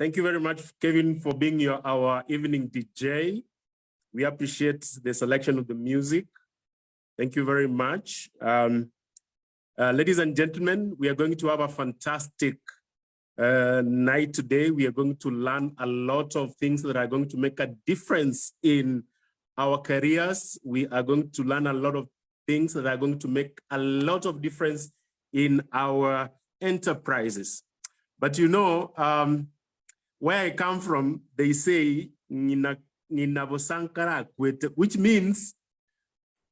Thank you very much, Kevin, for being our evening DJ. We appreciate the selection of the music. Thank you very much. Ladies and gentlemen, we are going to have a fantastic night today. We are going to learn a lot of things that are going to make a difference in our careers. We are going to learn a lot of things that are going to make a lot of difference in our enterprises. But you know, where I come from, they say, which means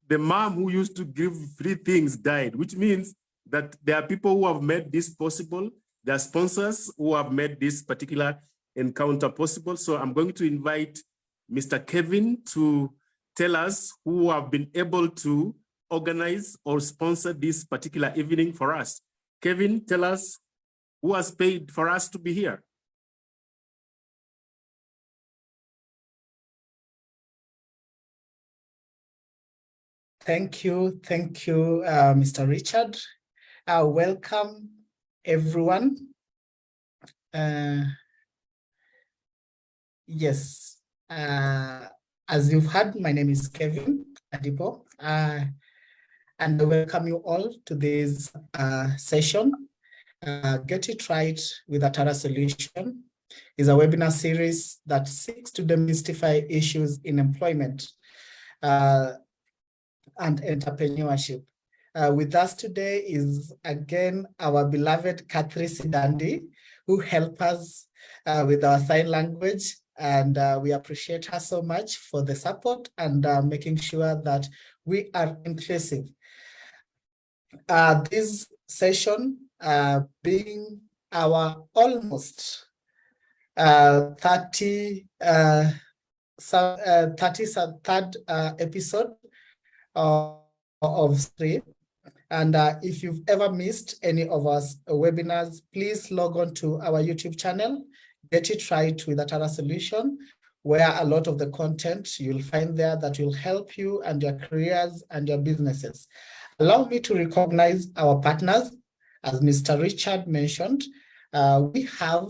the mom who used to give free things died, which means that there are people who have made this possible. There are sponsors who have made this particular encounter possible. So I'm going to invite Mr. Kevin to tell us who have been able to organize or sponsor this particular evening for us. Kevin, tell us who has paid for us to be here. Thank you, Mr. Richard. Welcome, everyone. Yes, as you've heard, my name is Kevin Adibo, and I welcome you all to this session. Get It Right with Atara Solution is a webinar series that seeks to demystify issues in employment and entrepreneurship. With us today is again our beloved Katri Sidandi, who helped us with our sign language, and we appreciate her so much for the support and making sure that we are inclusive. This session being our almost 33rd episode of 3. And if you've ever missed any of our webinars, please log on to our YouTube channel, Get It Right with Atara Solution, where a lot of the content you'll find there that will help you and your careers and your businesses. Allow me to recognize our partners. As Mr. Richard mentioned, we have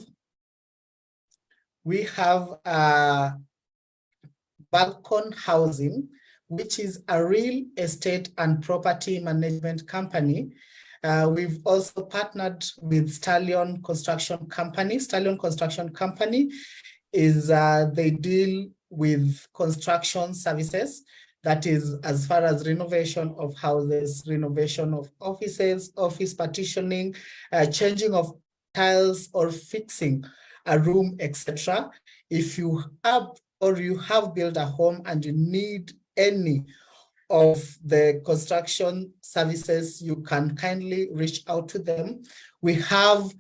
Balcon Housing, which is a real estate and property management company. We've also partnered with Stallion Construction Company. Stallion Construction Company is, they deal with construction services. That is as far as renovation of houses, renovation of offices, office partitioning, changing of tiles or fixing a room, etc. If you have or you have built a home and you need any of the construction services, you can kindly reach out to them. We have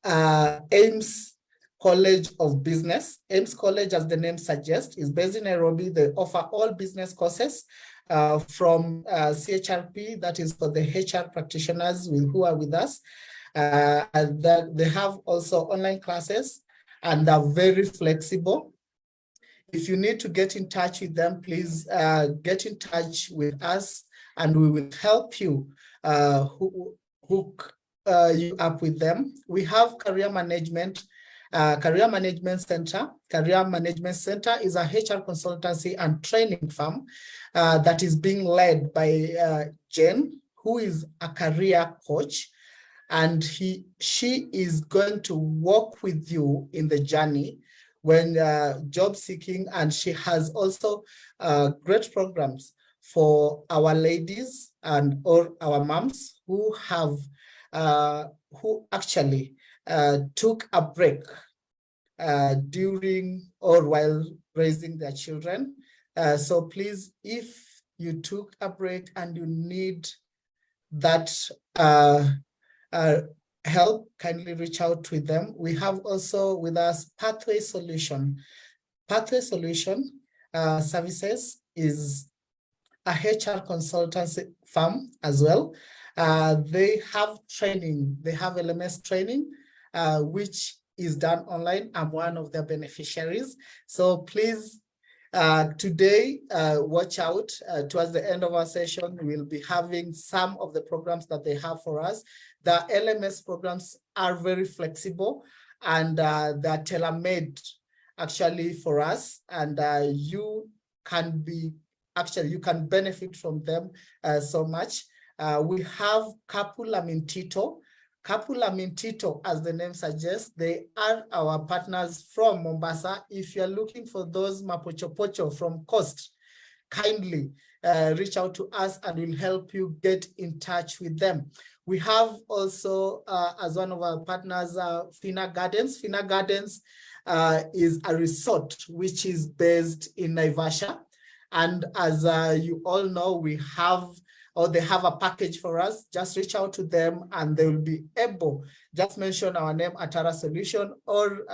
Ames College of Business. Ames College, as the name suggests, is based in Nairobi. They offer all business courses from CHRP, that is for the HR practitioners who are with us. And that they have also online classes and are very flexible. If you need to get in touch with them, please get in touch with us and we will help you hook you up with them. We have Career Management Center. Career Management Center is a HR consultancy and training firm that is being led by Jen, who is a career coach, and she is going to walk with you in the journey when job seeking, and she has also great programs for our ladies and or our moms who have who actually took a break during or while raising their children. So please, if you took a break and you need that help, kindly reach out with them. We have also with us Pathway Solution. Pathway Solution Services is a HR consultancy firm as well. They have training, they have LMS training, which is done online. I'm one of their beneficiaries. So please, today, watch out. Towards the end of our session, we'll be having some of the programs that they have for us. The LMS programs are very flexible and they're tailor-made actually for us, and you can benefit from them so much. We have Kapula Mintito. Kapula Mintito, as the name suggests, they are our partners from Mombasa. If you're looking for those mapochopocho from coast, kindly reach out to us and we'll help you get in touch with them. We have also, as one of our partners, Fina Gardens. Fina Gardens is a resort which is based in Naivasha. And as you all know, they have a package for us. Just reach out to them and they will be able, just mention our name, Atara Solution, or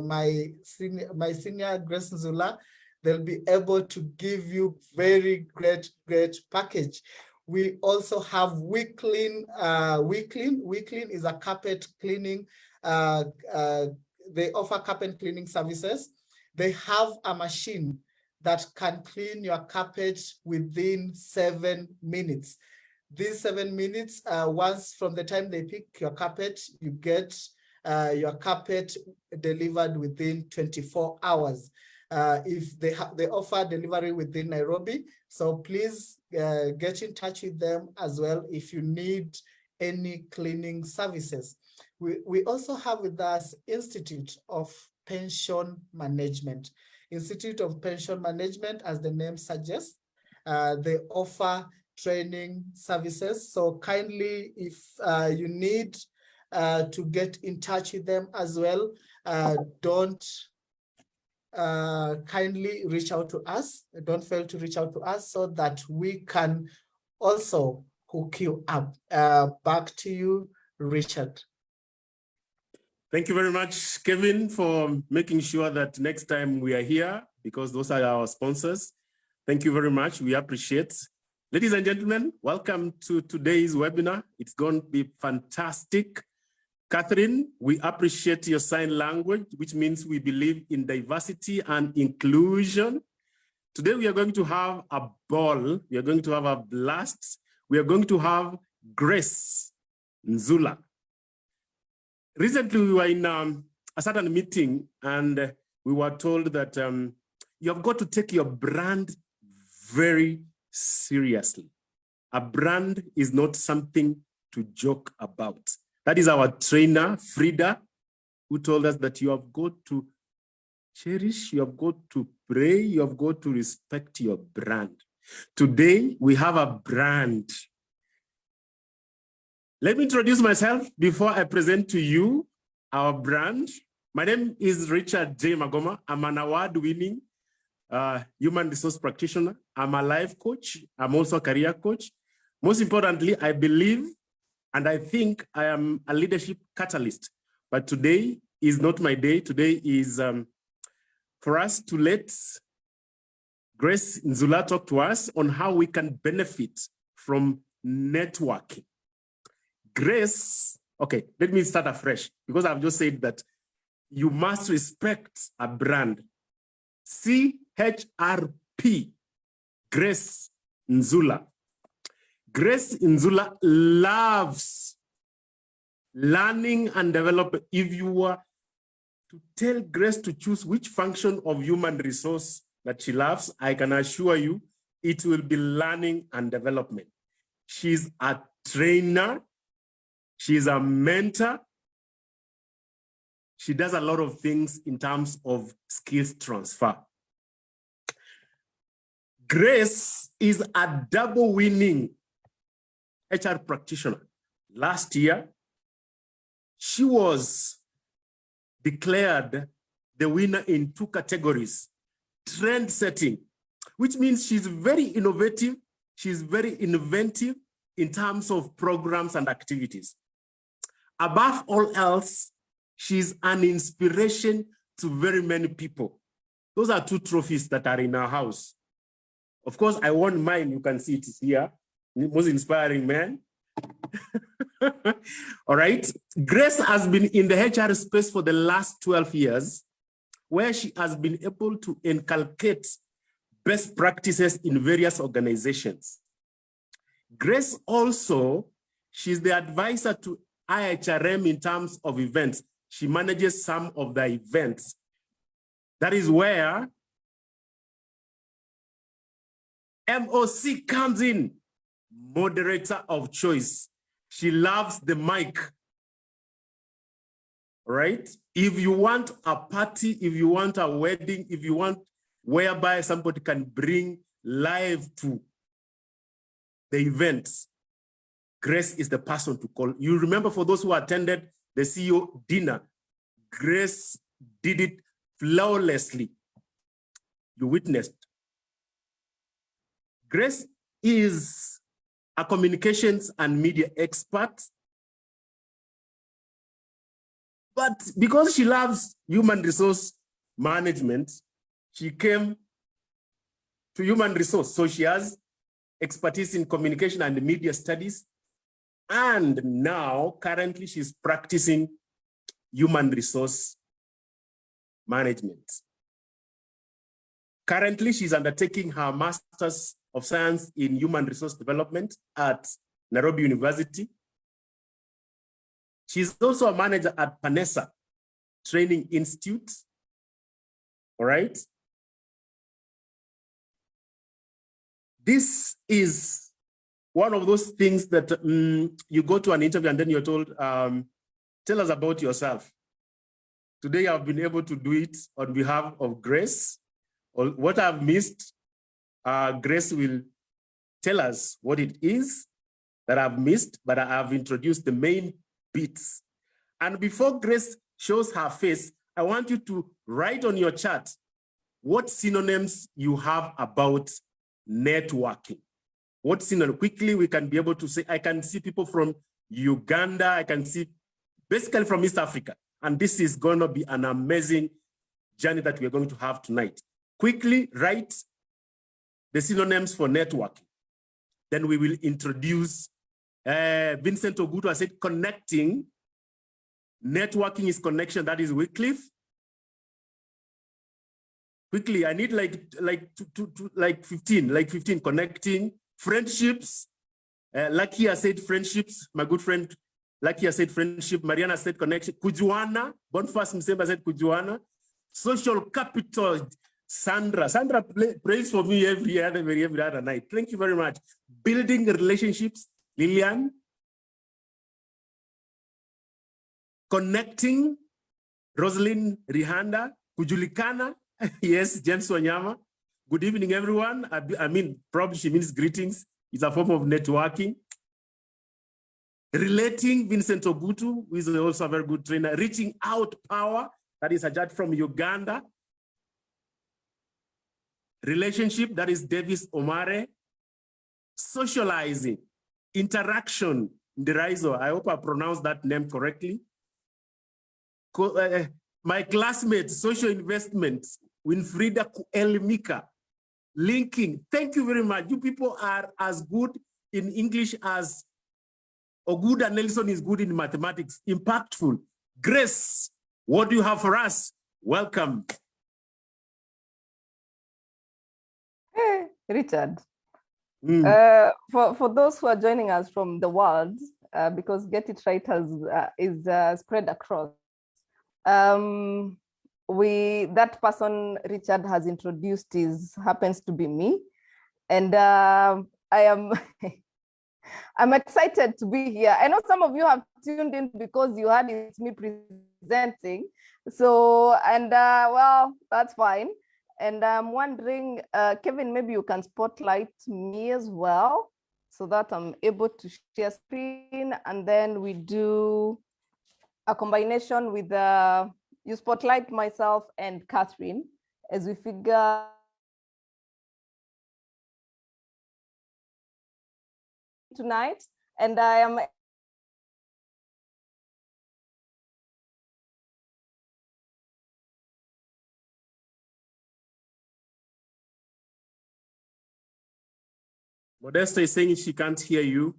my senior Grace Nzula. They'll be able to give you very great package. We also have WeClean. WeClean is a carpet cleaning. They offer carpet cleaning services. They have a machine that can clean your carpet within 7 minutes. These 7 minutes, once from the time they pick your carpet, you get your carpet delivered within 24 hours. If they offer delivery within Nairobi, so please get in touch with them as well if you need any cleaning services. We also have with us Institute of Pension Management. Institute of Pension Management, as the name suggests, they offer training services. So kindly, if you need to get in touch with them as well, kindly reach out to us. Don't fail to reach out to us so that we can also hook you up. Back to you, Richard. Thank you very much, Kevin, for making sure that next time we are here, because those are our sponsors. Thank you very much. We appreciate. Ladies and gentlemen, welcome to today's webinar. It's going to be fantastic. Catherine, we appreciate your sign language, which means we believe in diversity and inclusion. Today, we are going to have a ball. We are going to have a blast. We are going to have Grace Nzula. Recently, we were in a certain meeting and we were told that you have got to take your brand very seriously. A brand is not something to joke about. That is our trainer, Frida, who told us that you have got to cherish, you have got to pray, you have got to respect your brand. Today, we have a brand. Let me introduce myself before I present to you our brand. My name is Richard J. Magoma. I'm an award-winning human resource practitioner. I'm a life coach. I'm also a career coach. Most importantly, I believe and I think I am a leadership catalyst. But today is not my day. Today is for us to let Grace Nzula talk to us on how we can benefit from networking. Grace, okay, let me start afresh because I've just said that you must respect a brand. CHRP, Grace Nzula. Grace Nzula loves learning and development. If you were to tell Grace to choose which function of human resource that she loves, I can assure you it will be learning and development. She's a trainer. She's a mentor. She does a lot of things in terms of skills transfer. Grace is a double winning HR practitioner. Last year, she was declared the winner in 2 categories. Trend setting, which means she's very innovative. She's very inventive in terms of programs and activities. Above all else, she's an inspiration to very many people. Those are 2 trophies that are in our house. Of course, I won mine. You can see it is here. Most inspiring man. All right. Grace has been in the HR space for the last 12 years, where she has been able to inculcate best practices in various organizations. Grace also, she's the advisor to IHRM in terms of events. she manages some of the events. That is where MOC comes in, moderator of choice. She loves the mic, right? If you want a party, if you want a wedding, if you want whereby somebody can bring live to the events, Grace is the person to call. You remember, for those who attended the CEO dinner, Grace did it flawlessly. You witnessed. Grace is a communications and media expert, but because she loves human resource management, she came to human resource. So she has expertise in communication and media studies. And now, currently, she's practicing human resource management. Currently, she's undertaking her Master's of Science in Human Resource Development at Nairobi University. She's also a manager at Panessa Training Institute. All right. This is one of those things that you go to an interview and then you're told, tell us about yourself. Today, I've been able to do it on behalf of Grace. What I've missed, Grace will tell us what it is that I've missed, but I have introduced the main bits. And before Grace shows her face, I want you to write on your chart what synonyms you have about networking. What synonym? Quickly, we can be able to say, I can see people from Uganda, I can see basically from East Africa. And this is going to be an amazing journey that we're going to have tonight. Quickly write the synonyms for networking. Then we will introduce Vincent Ogutu. I said connecting. Networking is connection. That is Wycliffe. Quickly, I need like 15 connecting. Friendships. Lucky, I said friendships. My good friend Lucky, I said friendship. Mariana said connection. Kujuana. Boniface Msemba said Kujuana. Social capital. Sandra prays for me every other night. Thank you very much. Building relationships. Lilian. Connecting. Rosalind Rihanda. Kujulikana. Yes, James Wanyama. Good evening, everyone. I mean, probably she means greetings. It's a form of networking. Relating, Vincent Ogutu, who is also a very good trainer. Reaching out, power. That is a judge from Uganda. Relationship, that is Davis Omare. Socializing. Interaction, Nderizo. I hope I pronounced that name correctly. My classmate, social investments, Winfrida Kuelimika. Linking, thank you very much. You people are as good in English as Oguda Nelson is good in mathematics. Impactful. Grace, what do you have for us? Welcome. Hey, Richard. For those who are joining us from the world, because Get It Right is spread across, that person Richard has introduced happens to be me, and I am I'm excited to be here. I know some of you have tuned in because you heard it's me presenting, so well, that's fine. And I'm wondering, Kevin, maybe you can spotlight me as well so that I'm able to share screen, and then we do a combination with you spotlight myself and Catherine as we figure tonight. And I am Modesta is saying she can't hear you.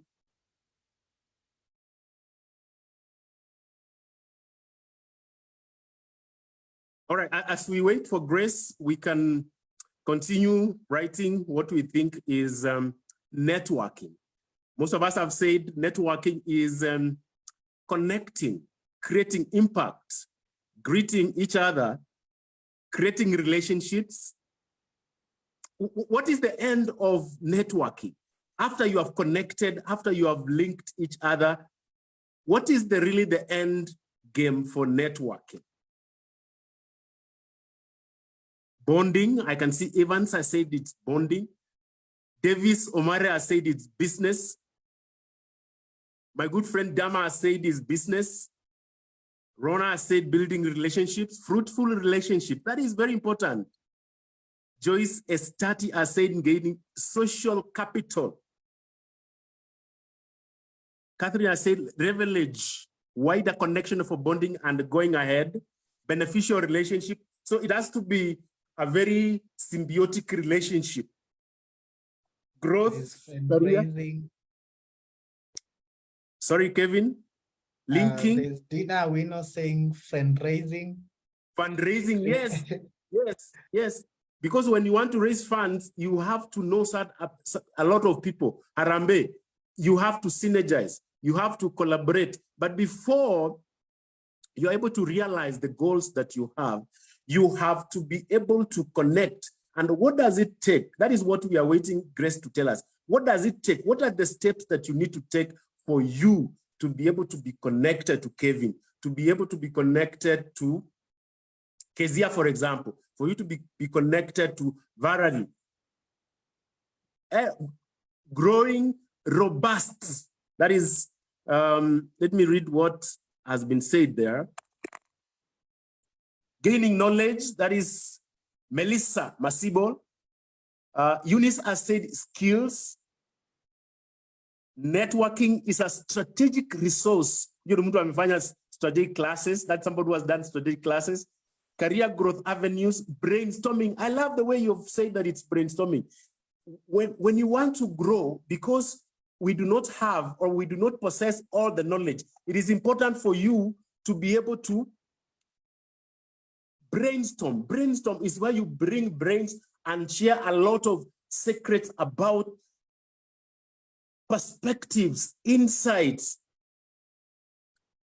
All right, as we wait for Grace, we can continue writing what we think is networking. Most of us have said networking is connecting. creating impact, greeting each other, creating relationships. What is the end of networking? After you have connected, after you have linked each other, what is really the end game for networking? Bonding. I can see Evans has said it's bonding. Davis Omare has said it's business. My good friend Dama has said it's business. Rona has said building relationships, fruitful relationship. That is very important. Joyce Estati has said gaining social capital. Catherine has said leverage, wider connection for bonding and going ahead, beneficial relationship. So it has to be a very symbiotic relationship. Growth, fundraising. Sorry, Kevin. Linking. There's Dina Wino saying fundraising. Fundraising, yes, yes, yes. Because when you want to raise funds, you have to know a lot of people. Harambe, you have to synergize, you have to collaborate. But before you're able to realize the goals that you have to be able to connect. And what does it take? That is what we are waiting Grace to tell us. What does it take? What are the steps that you need to take for you to be able to be connected to Kevin, to be able to be connected to Kezia, for example, for you to be connected to Varani? Growing robust. That is, let me read what has been said there. Gaining knowledge, that is Melissa Masibo. Eunice has said skills. Networking is a strategic resource. You're strategic classes. That's somebody who has done strategic classes. Career growth avenues, brainstorming. I love the way you've said that it's brainstorming. When you want to grow, because we do not have or we do not possess all the knowledge, it is important for you to be able to brainstorm. Brainstorm is where you bring brains and share a lot of secrets about perspectives, insights.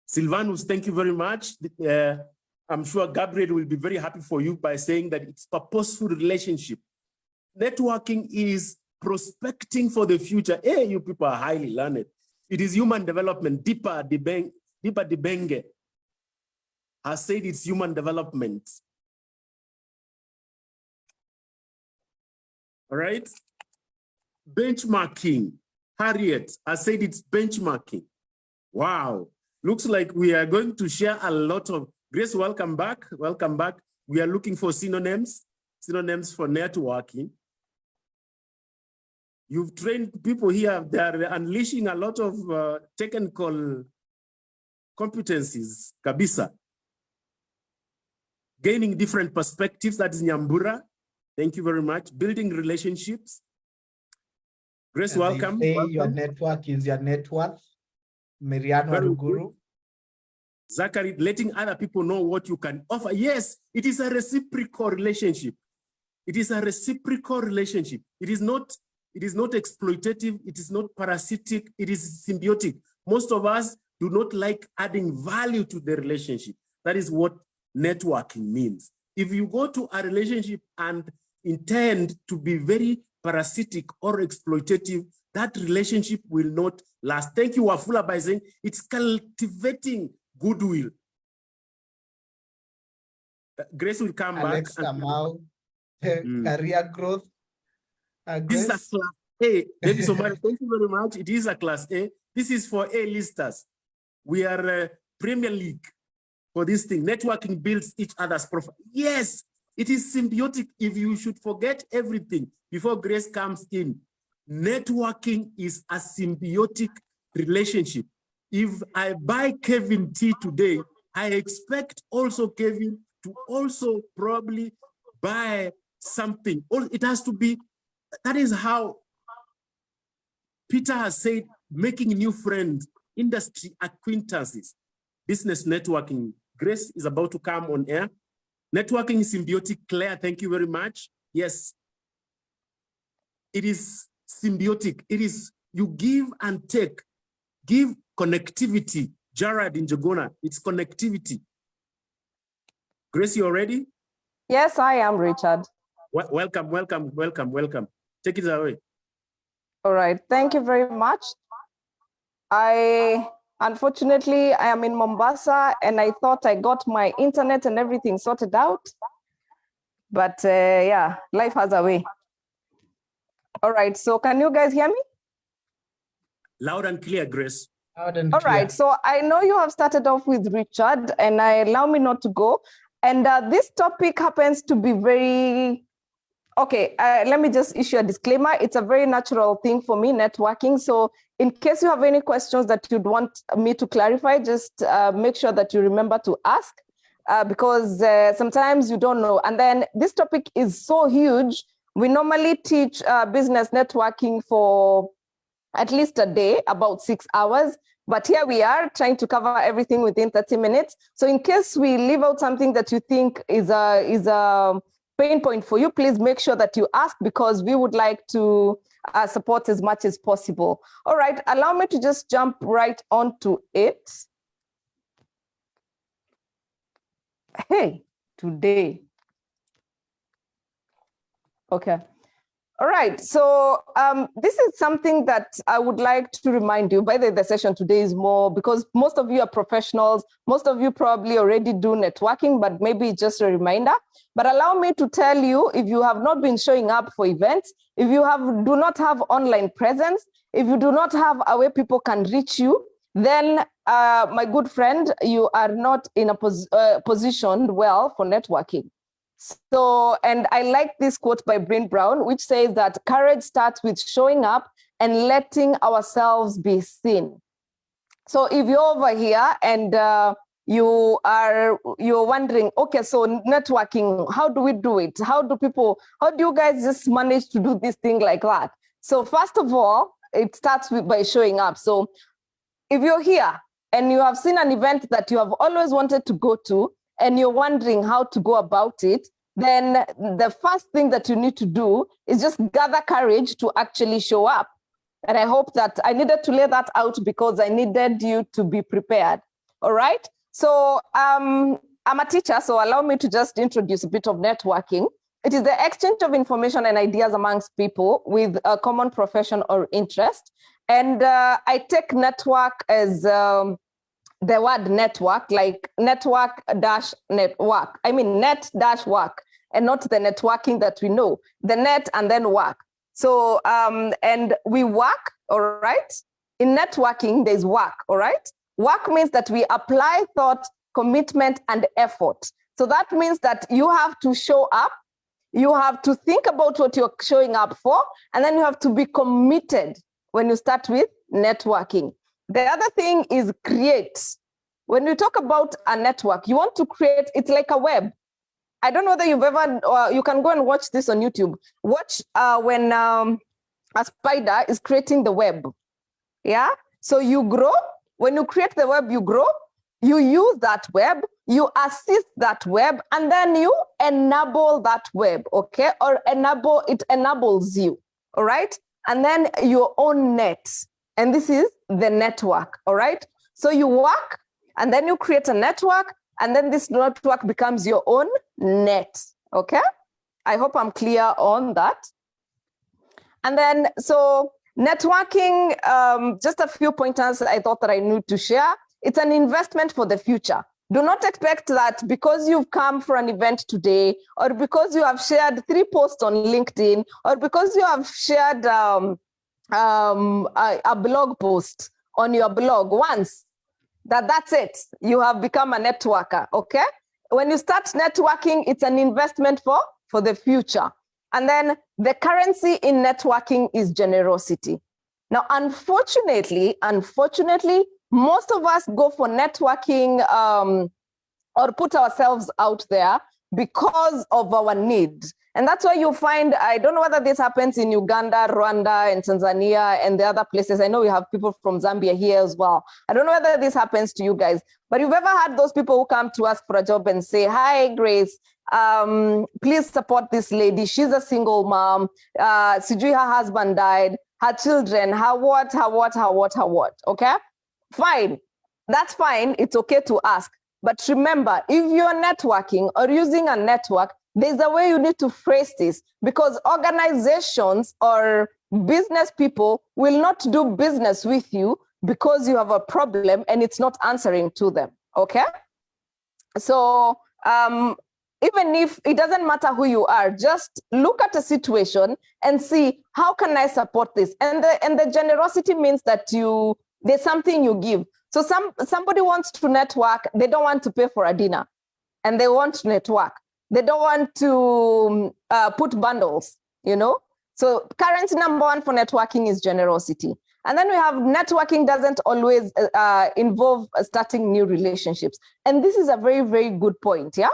Silvanus, thank you very much. I'm sure Gabriel will be very happy for you by saying that it's purposeful relationship. Networking is prospecting for the future. Hey, you people are highly learned. It is human development. Deepa Dibenge has said it's human development. All right? Benchmarking. Harriet has said it's benchmarking. Wow. Looks like we are going to share a lot of... Grace, welcome back. Welcome back. We are looking for synonyms for networking. You've trained people here. They are unleashing a lot of technical competencies. Kabisa. Gaining different perspectives. That is Nyambura. Thank you very much. Building relationships. Grace, welcome. Welcome. Your network is your net worth. Miriano Aruguru. Zachary, letting other people know what you can offer. Yes, it is a reciprocal relationship. It is a reciprocal relationship. It is not exploitative. It is not parasitic. It is symbiotic. Most of us do not like adding value to the relationship. That is what networking means. If you go to a relationship and intend to be very parasitic or exploitative, that relationship will not last. Thank you, Wafula, by saying it's cultivating goodwill. Grace will come Alex back. Kamau, career growth. This is a class A. Thank you so much. Thank you very much. It is a class A. This is for A-listers. We are Premier League for this thing. Networking builds each other's profile. Yes, it is symbiotic. If you should forget everything before Grace comes in, networking is a symbiotic relationship. If I buy Kevin tea today, I expect also Kevin to also probably buy something. It has to be, that is how Peter has said, making new friends, industry acquaintances, business networking. Grace is about to come on air. Networking is symbiotic. Claire, thank you very much. Yes, it is symbiotic. It is, you give and take, give connectivity, Jared in Jogona, it's connectivity. Grace, you ready? Yes, I am, Richard. Welcome. Take it away. All right, thank you very much. Unfortunately, I am in Mombasa and I thought I got my internet and everything sorted out. But yeah, life has a way. All right, so can you guys hear me? Loud and clear, Grace. Loud and All clear. right, so I know you have started off with Richard and allow me not to go. And this topic happens to be very, okay, let me just issue a disclaimer. It's a very natural thing for me, networking. So in case you have any questions that you'd want me to clarify, just make sure that you remember to ask because sometimes you don't know. And then this topic is so huge. We normally teach business networking for at least a day, about 6 hours. But here we are trying to cover everything within 30 minutes. So in case we leave out something that you think is a pain point for you, please make sure that you ask because we would like to support as much as possible. All right, allow me to just jump right onto it. Hey, today. Okay. All right, so this is something that I would like to remind you. By the way, the session today is more because most of you are professionals. Most of you probably already do networking, but maybe it's just a reminder. But allow me to tell you, if you have not been showing up for events, if you do not have online presence, if you do not have a way people can reach you, then my good friend, you are not in a positioned well for networking. So, and I like this quote by Brene Brown, which says that courage starts with showing up and letting ourselves be seen. So if you're over here and you're wondering, okay, so networking, how do we do it? How do you guys just manage to do this thing like that? So first of all, it starts by showing up. So if you're here and you have seen an event that you have always wanted to go to, and you're wondering how to go about it, then the first thing that you need to do is just gather courage to actually show up. And I hope that I needed to lay that out because I needed you to be prepared. All right. So I'm a teacher, so allow me to just introduce a bit of networking. It is the exchange of information and ideas amongst people with a common profession or interest. And I take network as the word network, like network dash network. I mean, net dash work, and not the networking that we know, the net and then work. So, and we work, all right? In networking, there's work, all right? Work means that we apply thought, commitment, and effort. So that means that you have to show up, you have to think about what you're showing up for, and then you have to be committed when you start with networking. The other thing is create. When we talk about a network, you want to create, it's like a web. I don't know whether you've ever, you can go and watch this on YouTube. Watch when a spider is creating the web. Yeah, so you grow. When you create the web, you grow. You use that web, you assist that web, and then you enable that web, okay? Or it enables you, all right? And then your own net. And this is the network, all right? So you work, and then you create a network, and then this network becomes your own net, okay? I hope I'm clear on that. And then, so networking, just a few pointers I thought that I need to share. It's an investment for the future. Do not expect that because you've come for an event today, or because you have shared 3 posts on LinkedIn, or because you have shared a blog post on your blog once, that's it. You have become a networker, okay? When you start networking, it's an investment for the future. And then the currency in networking is generosity. Now, unfortunately, most of us go for networking or put ourselves out there because of our need. And that's why you find, I don't know whether this happens in Uganda, Rwanda, and Tanzania, and the other places. I know we have people from Zambia here as well. I don't know whether this happens to you guys, but you've ever had those people who come to us for a job and say, hi, Grace, please support this lady. She's a single mom. Sijui, her husband died, her children, her what, okay? Fine. that's fine. It's okay to ask. But remember, if you're networking or using a network, there's a way you need to phrase this, because organizations or business people will not do business with you because you have a problem and it's not answering to them. Okay? So even if it doesn't matter who you are, just look at a situation and see, how can I support this? And the generosity means that there's something you give. So somebody wants to network, they don't want to pay for a dinner, and they want to network. They don't want to put bundles, So currency number one for networking is generosity. And then we have networking doesn't always involve starting new relationships. And this is a very, very good point, yeah?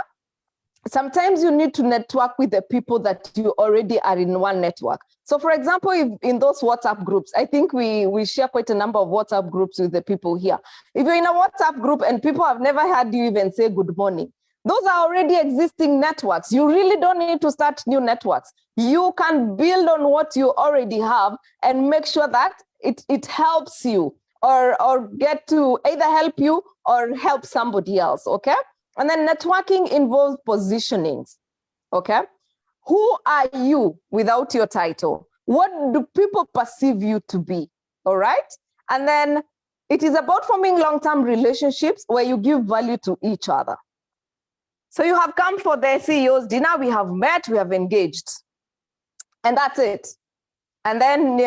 Sometimes you need to network with the people that you already are in one network. So for example, if in those WhatsApp groups, I think we share quite a number of WhatsApp groups with the people here. If you're in a WhatsApp group and people have never heard you even say good morning, those are already existing networks. You really don't need to start new networks. You can build on what you already have and make sure that it helps you or get to either help you or help somebody else, okay? And then networking involves positionings, okay? Who are you without your title? What do people perceive you to be, all right? And then it is about forming long-term relationships where you give value to each other. So you have come for the CEO's dinner, we have met, we have engaged, and that's it. And then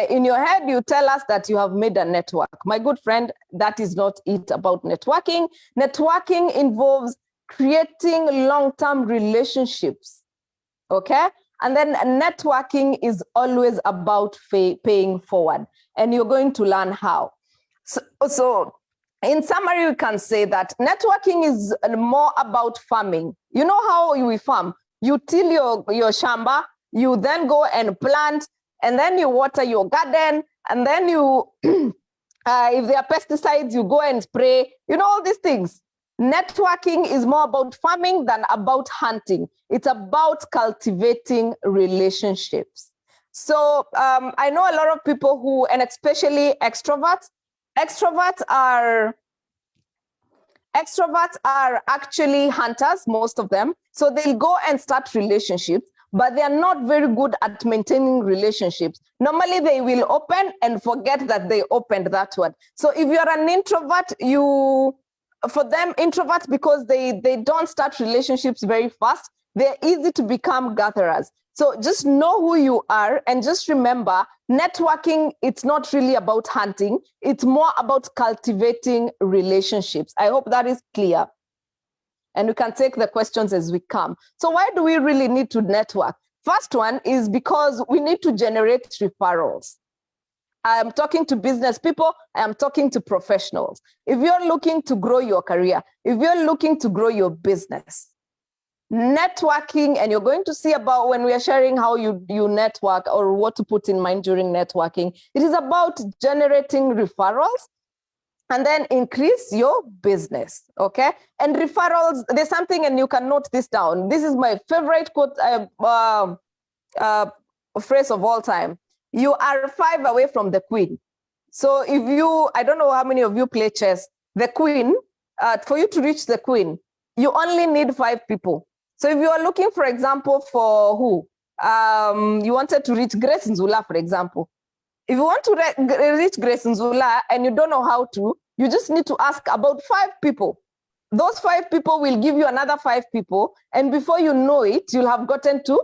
in your head, you tell us that you have made a network. My good friend, that is not it about networking. Networking involves creating long-term relationships, okay? And then networking is always about paying forward, and you're going to learn how. So in summary, we can say that networking is more about farming. You know how we farm? You till your shamba, you then go and plant, and then you water your garden, and then you, if there are pesticides, you go and spray, all these things. Networking is more about farming than about hunting. It's about cultivating relationships. So I know a lot of people who, and especially extroverts are actually hunters, most of them. So they'll go and start relationships, but they are not very good at maintaining relationships. Normally they will open and forget that they opened that one. So if you're an introvert, for them, introverts, because they don't start relationships very fast, they're easy to become gatherers. So just know who you are, and just remember, networking, it's not really about hunting. It's more about cultivating relationships. I hope that is clear. And we can take the questions as we come. So why do we really need to network? First one is because we need to generate referrals. I am talking to business people, I am talking to professionals. If you're looking to grow your career, if you're looking to grow your business, networking, and you're going to see about when we are sharing how you network or what to put in mind during networking, it is about generating referrals and then increase your business, okay? And referrals, there's something, and you can note this down. This is my favorite quote, phrase of all time. You are 5 away from the queen. So if you, I don't know how many of you play chess, the queen, for you to reach the queen, you only need 5 people. So if you are looking, for example, for who? You wanted to reach Grace Nzula, for example. If you want to reach Grace Nzula and you don't know how to, you just need to ask about 5 people. Those 5 people will give you another 5 people. And before you know it, you'll have gotten to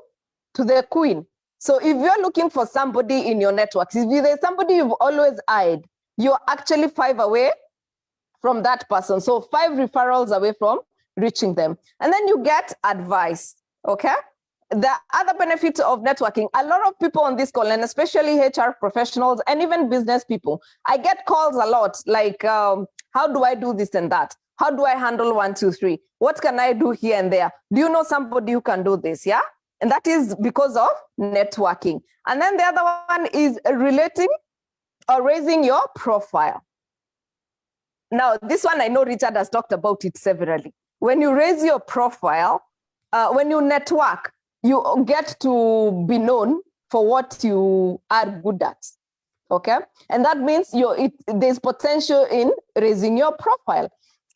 the queen. So if you're looking for somebody in your networks, if there's somebody you've always eyed, you're actually 5 away from that person. So 5 referrals away from reaching them. And then you get advice, okay? The other benefit of networking, a lot of people on this call, and especially HR professionals and even business people, I get calls a lot like, how do I do this and that? How do I handle 1, 2, 3? What can I do here and there? Do you know somebody who can do this, yeah? And that is because of networking. And then the other one is relating or raising your profile. Now, this one, I know Richard has talked about it severally. When you raise your profile, when you network, you get to be known for what you are good at, okay? And that means there's potential in raising your profile.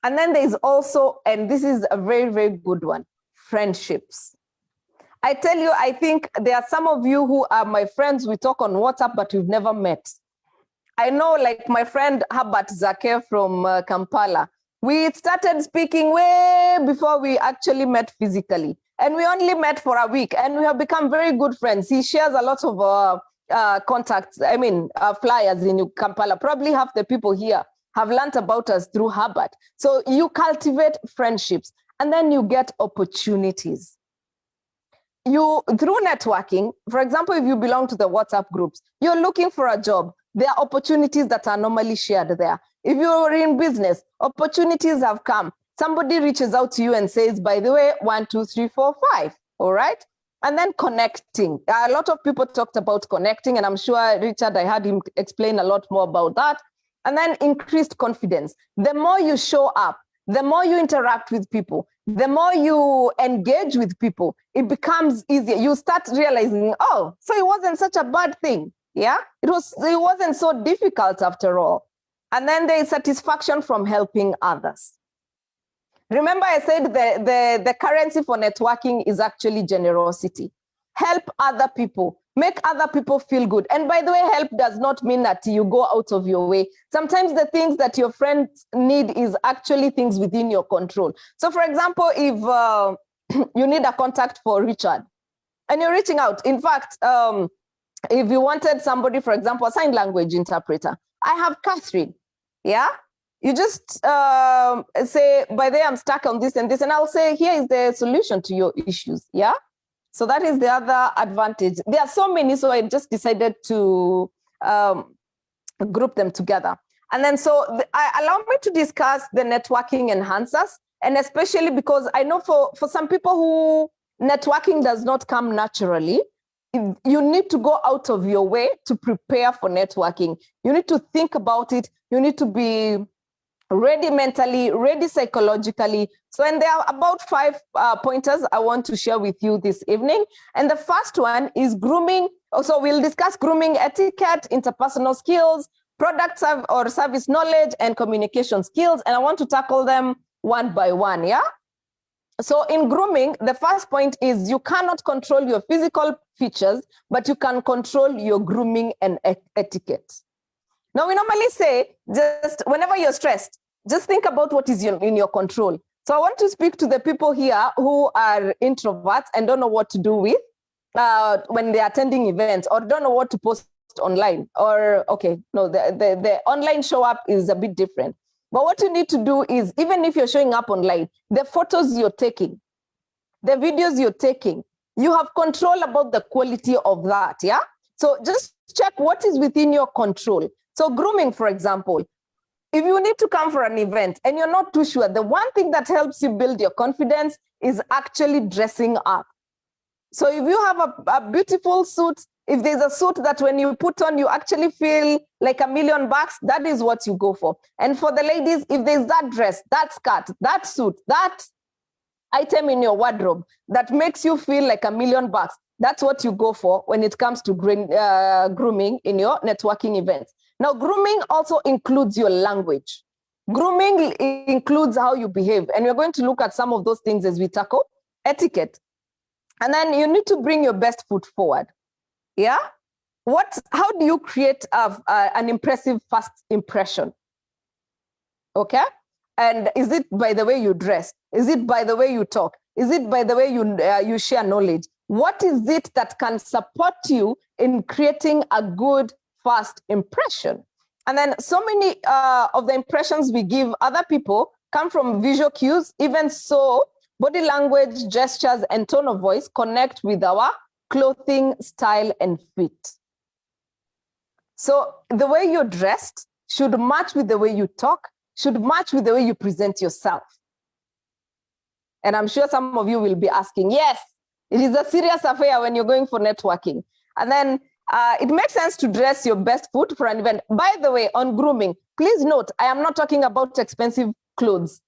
And then there's also, and this is a very, very good one, friendships. I tell you, I think there are some of you who are my friends. We talk on WhatsApp, but we've never met. I know, like my friend Herbert Zake from Kampala. We started speaking way before we actually met physically. And we only met for a week, and we have become very good friends. He shares a lot of contacts, flyers in Kampala. Probably half the people here have learned about us through Herbert. So you cultivate friendships, and then you get opportunities. Through networking, for example, if you belong to the WhatsApp groups, you're looking for a job, there are opportunities that are normally shared there. If you're in business, opportunities have come. Somebody reaches out to you and says, by the way, 1, 2, 3, 4, 5, all right? And then connecting. A lot of people talked about connecting, and I'm sure Richard, I heard him explain a lot more about that. And then increased confidence. The more you show up, the more you interact with people, the more you engage with people, it becomes easier. You start realizing, oh, so it wasn't such a bad thing. Yeah, it wasn't so difficult after all. And then there is satisfaction from helping others. Remember, I said the currency for networking is actually generosity. Help other people, make other people feel good. And by the way, help does not mean that you go out of your way. Sometimes the things that your friends need is actually things within your control. So for example, if you need a contact for Richard and you're reaching out, in fact, if you wanted somebody, for example, a sign language interpreter, I have Catherine, yeah? You just say, by the way, I'm stuck on this and this, and I'll say, here is the solution to your issues, yeah? So that is the other advantage. There are so many, so I just decided to group them together. And then so allow me to discuss the networking enhancers, and especially because I know for some people who networking does not come naturally, you need to go out of your way to prepare for networking. You need to think about it. You need to be ready mentally, ready psychologically. So, and there are about 5 pointers I want to share with you this evening. And the first one is grooming. So we'll discuss grooming etiquette, interpersonal skills, product or service knowledge, and communication skills. And I want to tackle them one by one, yeah? So in grooming, the first point is you cannot control your physical features, but you can control your grooming and etiquette. Now, we normally say, just whenever you're stressed, just think about what is in your control. So I want to speak to the people here who are introverts and don't know what to do with when they're attending events, or don't know what to post online, or, okay, no, the online show up is a bit different. But what you need to do is, even if you're showing up online, the photos you're taking, the videos you're taking, you have control about the quality of that, yeah? So just check what is within your control. So grooming, for example, if you need to come for an event and you're not too sure, the one thing that helps you build your confidence is actually dressing up. So if you have a beautiful suit, if there's a suit that when you put on, you actually feel like $1,000,000, that is what you go for. And for the ladies, if there's that dress, that skirt, that suit, that item in your wardrobe that makes you feel like $1,000,000, that's what you go for when it comes to grooming in your networking events. Now, grooming also includes your language. Grooming includes how you behave. And we're going to look at some of those things as we tackle etiquette. And then you need to bring your best foot forward. Yeah? How do you create an impressive first impression? Okay? And is it by the way you dress? Is it by the way you talk? Is it by the way you share knowledge? What is it that can support you in creating a good first impression? And then so many of the impressions we give other people come from visual cues. Even so, body language, gestures, and tone of voice connect with our clothing, style, and fit. So the way you're dressed should match with the way you talk, should match with the way you present yourself. And I'm sure some of you will be asking, yes, it is a serious affair when you're going for networking. And then it makes sense to dress your best foot for an event. By the way, on grooming, please note, I am not talking about expensive clothes.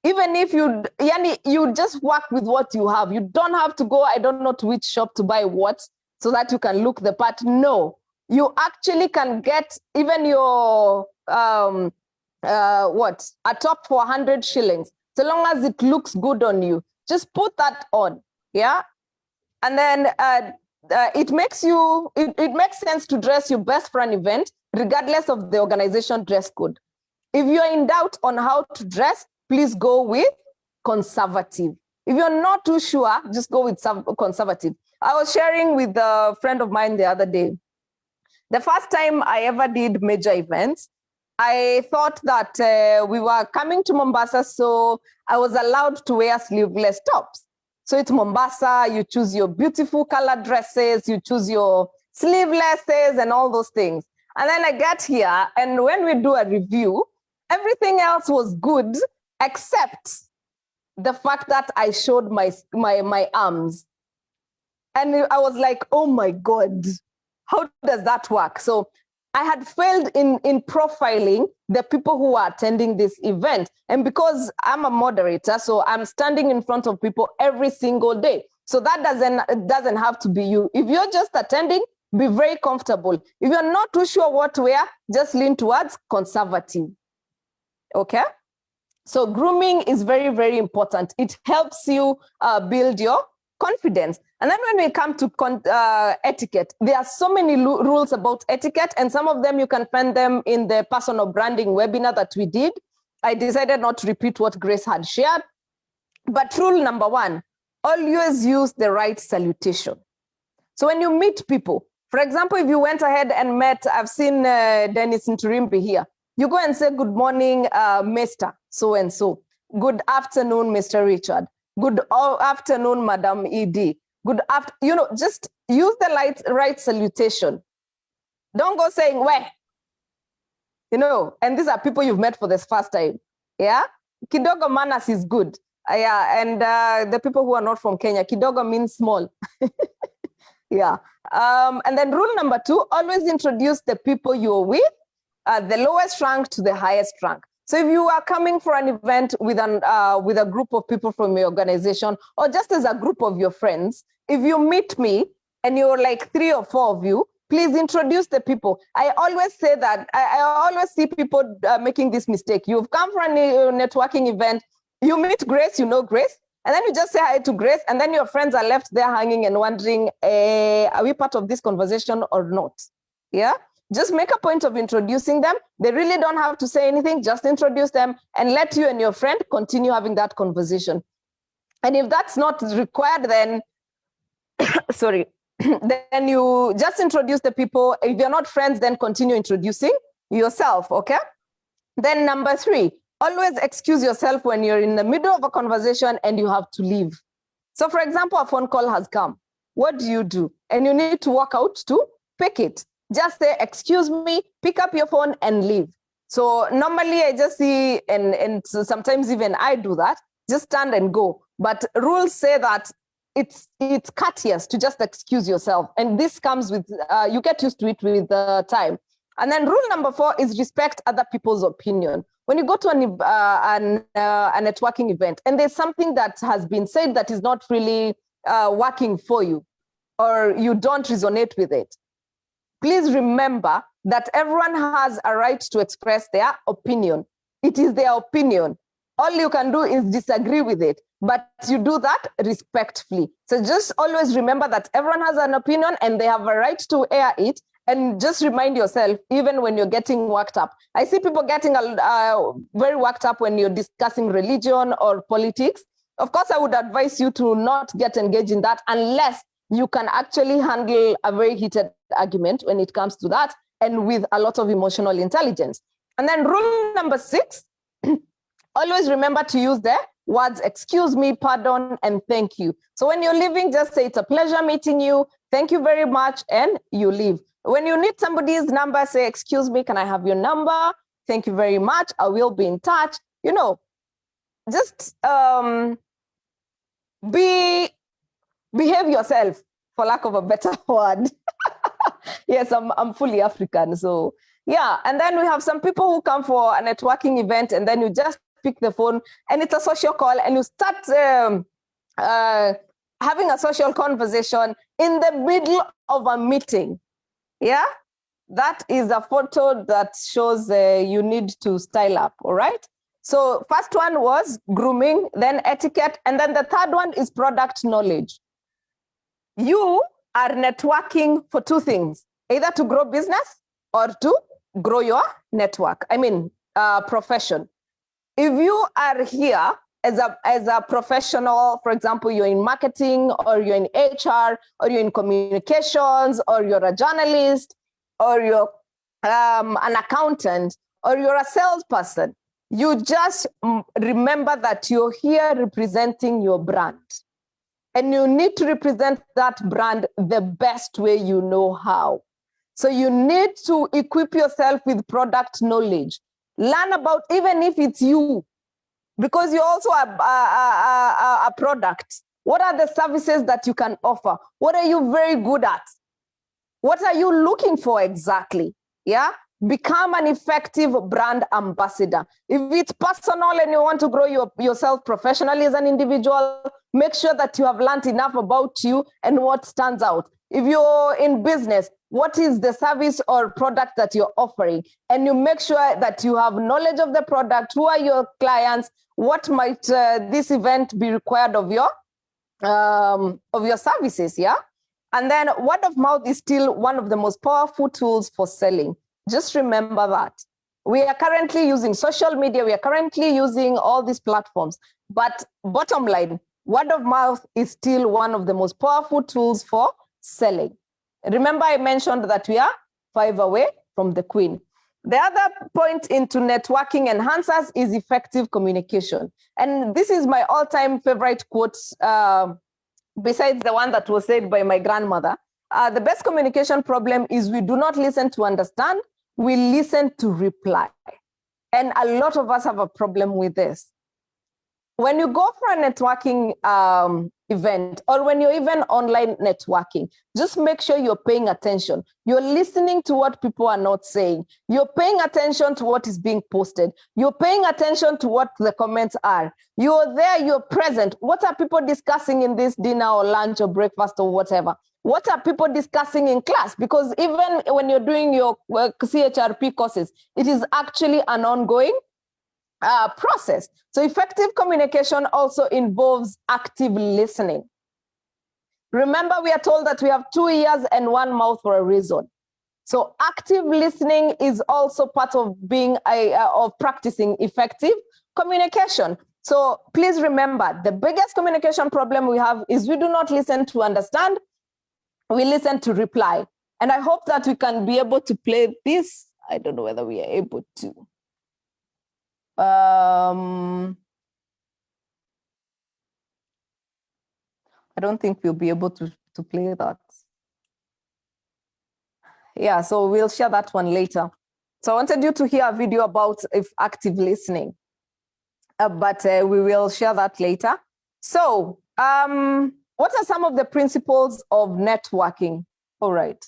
Even if you just work with what you have. You don't have to go, I don't know to which shop to buy what, so that you can look the part. No, you actually can get even your a top for 100 shillings. So long as it looks good on you, just put that on, yeah? And then it makes sense to dress your best for an event, regardless of the organization dress code. If you're in doubt on how to dress, please go with conservative. If you're not too sure, just go with conservative. I was sharing with a friend of mine the other day. The first time I ever did major events, I thought that we were coming to Mombasa, so I was allowed to wear sleeveless tops. So it's Mombasa, you choose your beautiful colored dresses, you choose your sleevelesses and all those things. And then I get here, and when we do a review, everything else was good, except the fact that I showed my arms. And I was like, oh my God, how does that work? So I had failed in profiling the people who are attending this event. And because I'm a moderator, so I'm standing in front of people every single day. So that doesn't have to be you. If you're just attending, be very comfortable. If you're not too sure what to wear, just lean towards conservative. Okay? So grooming is very, very important. It helps you build your confidence. And then when we come to etiquette, there are so many rules about etiquette, and some of them you can find them in the personal branding webinar that we did. I decided not to repeat what Grace had shared. But rule number 1, always use the right salutation. So when you meet people, for example, if you went ahead and met, I've seen Dennis Nturimbi here, you go and say, good morning, Mr. So-and-so. Good afternoon, Mr. Richard. Good afternoon, Madam ED. Good afternoon, just use the right salutation. Don't go saying, where? And these are people you've met for the first time. Yeah? Kidogo manners is good. Yeah, and the people who are not from Kenya, kidogo means small. Yeah. And then rule number 2, always introduce the people you're with, the lowest rank to the highest rank. So if you are coming for an event with a group of people from your organization, or just as a group of your friends, if you meet me and you're like 3 or 4 of you, please introduce the people. I always say that, I always see people making this mistake. You've come for a networking event, you meet Grace, you know Grace, and then you just say hi to Grace, and then your friends are left there hanging and wondering, are we part of this conversation or not? Yeah? Just make a point of introducing them. They really don't have to say anything, just introduce them and let you and your friend continue having that conversation. And if that's not required, then, sorry, then you just introduce the people. If you're not friends, then continue introducing yourself, okay? Then number 3, always excuse yourself when you're in the middle of a conversation and you have to leave. So for example, a phone call has come. What do? And you need to walk out to pick it. Just say, excuse me, pick up your phone and leave. So normally I just see, and sometimes even I do that, just stand and go. But rules say that it's courteous to just excuse yourself. And this comes with, you get used to it with time. And then rule number 4 is respect other people's opinion. When you go to a networking event and there's something that has been said that is not really working for you, or you don't resonate with it, please remember that everyone has a right to express their opinion. It is their opinion. All you can do is disagree with it, but you do that respectfully. So just always remember that everyone has an opinion and they have a right to air it. And just remind yourself, even when you're getting worked up. I see people getting very worked up when you're discussing religion or politics. Of course, I would advise you to not get engaged in that unless you can actually handle a very heated argument when it comes to that, and with a lot of emotional intelligence. And then rule number 6, always remember to use the words, excuse me, pardon, and thank you. So when you're leaving, just say, it's a pleasure meeting you, thank you very much, and you leave. When you need somebody's number, say, excuse me, can I have your number? Thank you very much, I will be in touch. Just behave yourself, for lack of a better word. Yes, I'm fully African, so yeah. And then we have some people who come for a networking event, and then you just pick the phone, and it's a social call, and you start having a social conversation in the middle of a meeting. Yeah, that is a photo that shows you need to style up, all right? So first one was grooming, then etiquette, and then the third one is product knowledge. You are networking for two things, either to grow business or to grow your network, profession. If you are here as a professional, for example, you're in marketing or you're in HR or you're in communications or you're a journalist or you're an accountant or you're a salesperson, you just remember that you're here representing your brand. And you need to represent that brand the best way you know how. So you need to equip yourself with product knowledge. Learn about, even if it's you, because you're also a product. What are the services that you can offer? What are you very good at? What are you looking for exactly? Yeah? Become an effective brand ambassador. If it's personal and you want to grow yourself professionally as an individual, make sure that you have learned enough about you and what stands out. If you're in business, what is the service or product that you're offering? And you make sure that you have knowledge of the product. Who are your clients? What might this event be required of your services? Yeah. And then word of mouth is still one of the most powerful tools for selling. Just remember that. We are currently using social media. We are currently using all these platforms. But bottom line, word of mouth is still one of the most powerful tools for selling. Remember, I mentioned that we are 5 away from the queen. The other point into networking enhancers is effective communication. And this is my all-time favorite quote, besides the one that was said by my grandmother. The best communication problem is we do not listen to understand, we listen to reply. And a lot of us have a problem with this. When you go for a networking event, or when you're even online networking, just make sure you're paying attention. You're listening to what people are not saying. You're paying attention to what is being posted. You're paying attention to what the comments are. You're there, you're present. What are people discussing in this dinner or lunch or breakfast or whatever? What are people discussing in class? Because even when you're doing your CHRP courses, it is actually an ongoing process. So effective communication also involves active listening. Remember, we are told that we have 2 ears and 1 mouth for a reason. So active listening is also part of being of practicing effective communication. So please remember, the biggest communication problem we have is we do not listen to understand, we listen to reply. And I hope that we can be able to play this. I don't know whether we are able to. I don't think we'll be able to play that. Yeah, so we'll share that one later. So I wanted you to hear a video about active listening, but we will share that later. So what are some of the principles of networking? All right.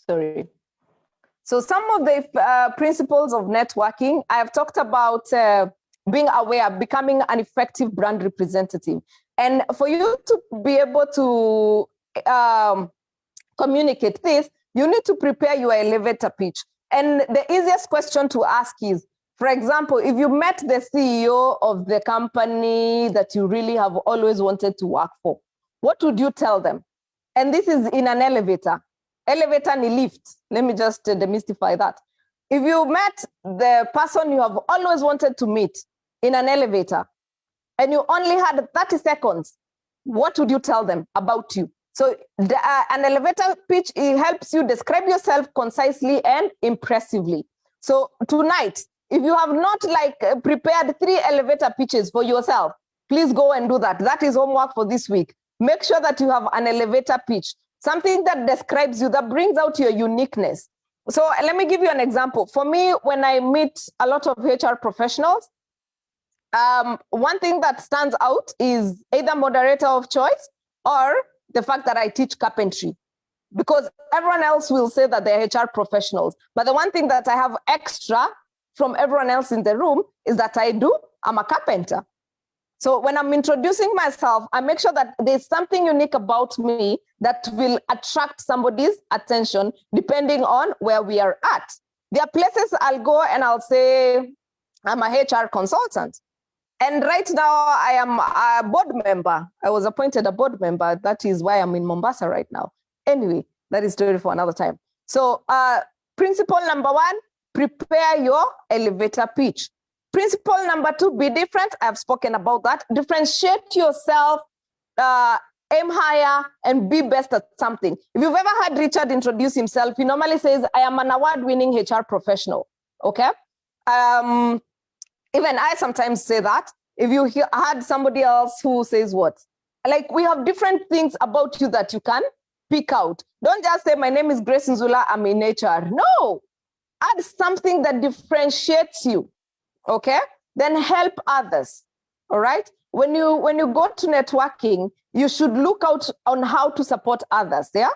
Sorry. So some of the principles of networking, I have talked about being aware, becoming an effective brand representative. And for you to be able to communicate this, you need to prepare your elevator pitch. And the easiest question to ask is, for example, if you met the CEO of the company that you really have always wanted to work for, what would you tell them? And this is in an elevator. Elevator and lift. Let me just demystify that. If you met the person you have always wanted to meet in an elevator and you only had 30 seconds, what would you tell them about you? So an elevator pitch, it helps you describe yourself concisely and impressively. So tonight, if you have not prepared 3 elevator pitches for yourself, please go and do that. That is homework for this week. Make sure that you have an elevator pitch, something that describes you, that brings out your uniqueness. So let me give you an example. For me, when I meet a lot of HR professionals, one thing that stands out is either moderator of choice or the fact that I teach carpentry, because everyone else will say that they're HR professionals. But the one thing that I have extra from everyone else in the room is that I'm a carpenter. So when I'm introducing myself, I make sure that there's something unique about me that will attract somebody's attention depending on where we are at. There are places I'll go and I'll say, I'm a HR consultant. And right now I am a board member. I was appointed a board member. That is why I'm in Mombasa right now. Anyway, that is story for another time. So principle number 1, prepare your elevator pitch. Principle number 2, be different. I've spoken about that. Differentiate yourself, aim higher, and be best at something. If you've ever heard Richard introduce himself, he normally says, I am an award-winning HR professional, okay? Even I sometimes say that. If you heard somebody else who says what? Like, we have different things about you that you can pick out. Don't just say, my name is Grace Nzula, I'm in HR. No, add something that differentiates you. Okay, then help others. All right. When you go to networking, you should look out on how to support others. Yeah.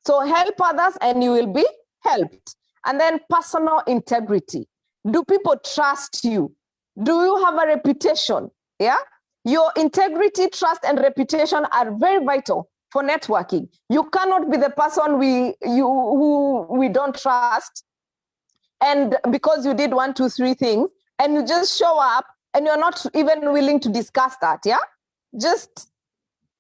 So help others and you will be helped. And then personal integrity. Do people trust you? Do you have a reputation? Yeah. Your integrity, trust, and reputation are very vital for networking. You cannot be the person who we don't trust, and because you did 1, 2, 3 things, and you just show up and you're not even willing to discuss that, yeah? Just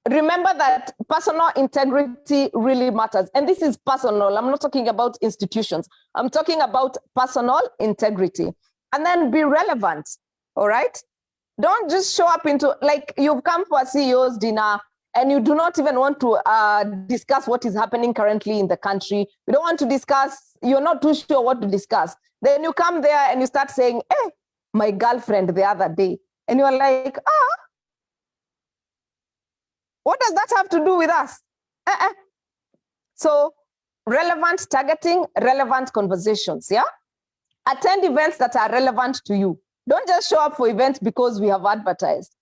remember that personal integrity really matters. And this is personal. I'm not talking about institutions. I'm talking about personal integrity. And then be relevant, all right? Don't just show up into, like, you've come for a CEO's dinner and you do not even want to discuss what is happening currently in the country. You don't want to discuss, you're not too sure what to discuss. Then you come there and you start saying, hey, my girlfriend the other day. And you're like, what does that have to do with us? So relevant targeting, relevant conversations, yeah? Attend events that are relevant to you. Don't just show up for events because we have advertised.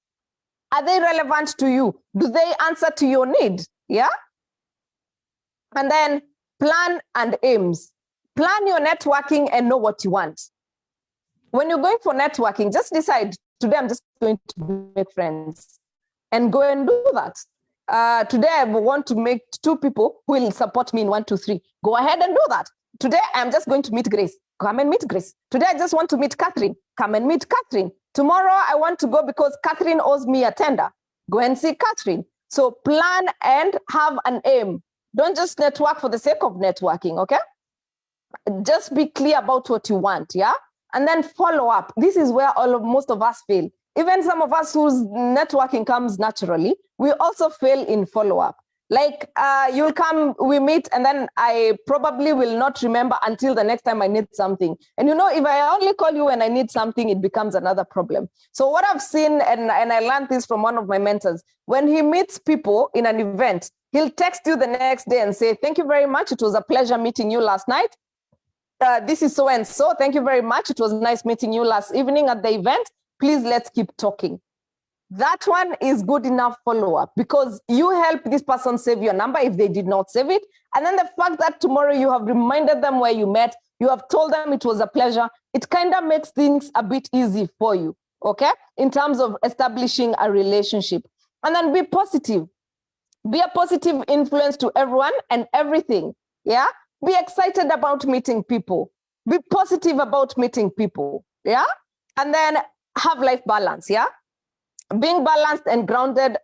Are they relevant to you? Do they answer to your need? Yeah? And then plan and aims. Plan your networking and know what you want. When you're going for networking, just decide, today I'm just going to make friends, and go and do that. Today I want to make 2 people who will support me in 1, 2, 3. Go ahead and do that. Today I'm just going to meet Grace. Come and meet Grace. Today I just want to meet Catherine. Come and meet Catherine. Tomorrow I want to go because Catherine owes me a tender. Go and see Catherine. So plan and have an aim. Don't just network for the sake of networking, okay? Just be clear about what you want, yeah? And then follow up. This is where most of us fail. Even some of us whose networking comes naturally, we also fail in follow-up. Like you'll come, we meet, and then I probably will not remember until the next time I need something. And you know, if I only call you when I need something, it becomes another problem. So what I've seen, and I learned this from one of my mentors, when he meets people in an event, he'll text you the next day and say, thank you very much. It was a pleasure meeting you last night. This is so-and-so. Thank you very much. It was nice meeting you last evening at the event. Please, let's keep talking. That one is good enough follow-up because you help this person save your number if they did not save it. And then the fact that tomorrow you have reminded them where you met, you have told them it was a pleasure, it kind of makes things a bit easy for you, okay? In terms of establishing a relationship. And then be positive. Be a positive influence to everyone and everything, yeah? Be excited about meeting people. Be positive about meeting people, yeah? And then have life balance, yeah? Being balanced and grounded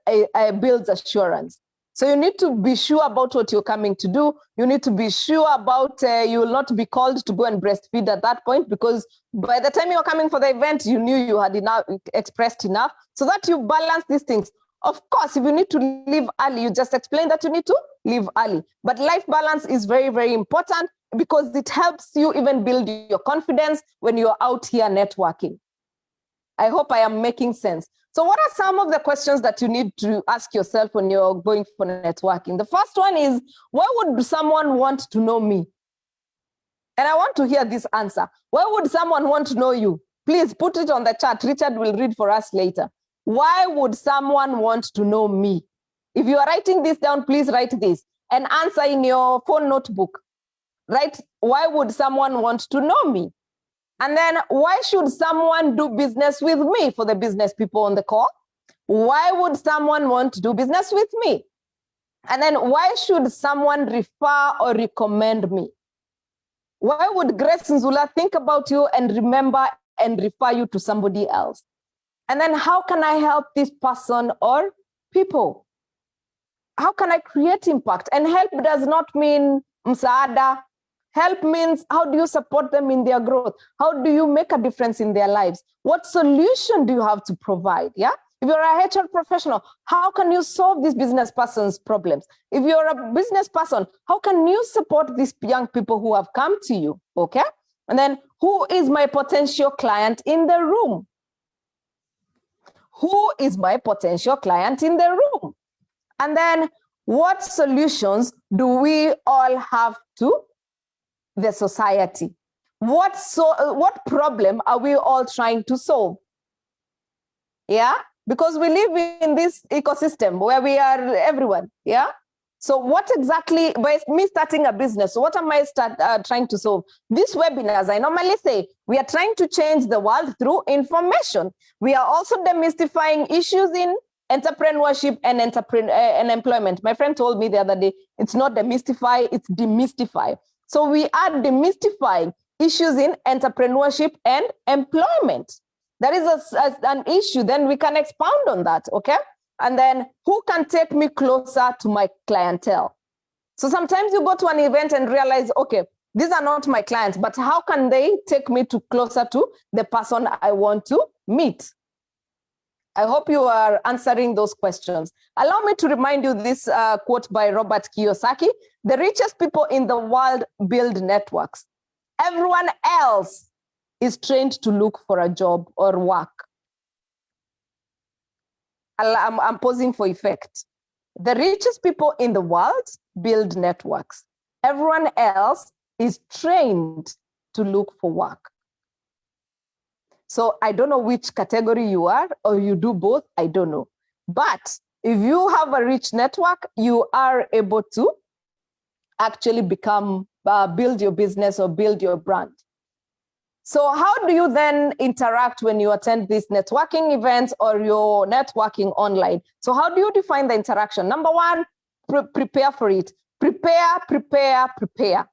builds assurance. So you need to be sure about what you're coming to do. You need to be sure about you will not be called to go and breastfeed at that point, because by the time you're coming for the event, you knew you had enough, expressed enough, so that you balance these things. Of course, if you need to leave early, you just explain that you need to leave early. But life balance is very, very important because it helps you even build your confidence when you're out here networking. I hope I am making sense. So what are some of the questions that you need to ask yourself when you're going for networking? The first one is, why would someone want to know me? And I want to hear this answer. Why would someone want to know you? Please put it on the chat. Richard will read for us later. Why would someone want to know me? If you are writing this down, please write this and answer in your phone notebook. Right? Why would someone want to know me? And then why should someone do business with me for the business people on the call? Why would someone want to do business with me? And then why should someone refer or recommend me? Why would Grace Nzula think about you and remember and refer you to somebody else? And then how can I help this person or people? How can I create impact? And help does not mean msaada. Help means how do you support them in their growth? How do you make a difference in their lives? What solution do you have to provide? Yeah. If you're a HR professional, how can you solve this business person's problems? If you're a business person, how can you support these young people who have come to you? Okay. And then who is my potential client in the room? Who is my potential client in the room? And then what solutions do we all have to the society? What problem are we all trying to solve? Yeah, because we live in this ecosystem where we are everyone. Yeah. So what exactly, by me starting a business, what am I trying to solve? These webinars, I normally say, we are trying to change the world through information. We are also demystifying issues in entrepreneurship and employment. My friend told me the other day, it's not demystify, it's demystify. So we are demystifying issues in entrepreneurship and employment. That is an issue, then we can expound on that, okay? And then who can take me closer to my clientele? So sometimes you go to an event and realize, okay, these are not my clients, but how can they take me closer to the person I want to meet? I hope you are answering those questions. Allow me to remind you this quote by Robert Kiyosaki: the richest people in the world build networks. Everyone else is trained to look for a job or work. I'm pausing for effect. The richest people in the world build networks. Everyone else is trained to look for work. So I don't know which category you are, or you do both, I don't know. But if you have a rich network, you are able to actually build your business or build your brand. So how do you then interact when you attend these networking events or you're networking online? So how do you define the interaction? Number one, prepare for it. Prepare, prepare, prepare.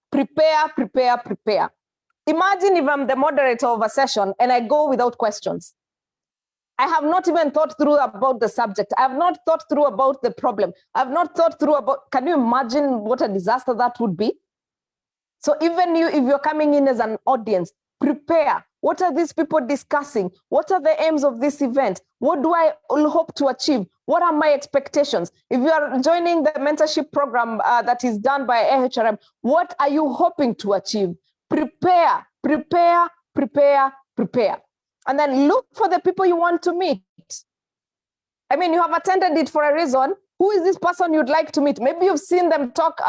Prepare, prepare, prepare. Imagine if I'm the moderator of a session and I go without questions. I have not even thought through about the subject. I have not thought through about the problem. I have not thought through about, can you imagine what a disaster that would be? So even you, if you're coming in as an audience, prepare. What are these people discussing? What are the aims of this event? What do I hope to achieve? What are my expectations? If you are joining the mentorship program that is done by AHRM, what are you hoping to achieve? Prepare, prepare, prepare, prepare. And then look for the people you want to meet. I mean, you have attended it for a reason. Who is this person you'd like to meet? Maybe you've seen them talk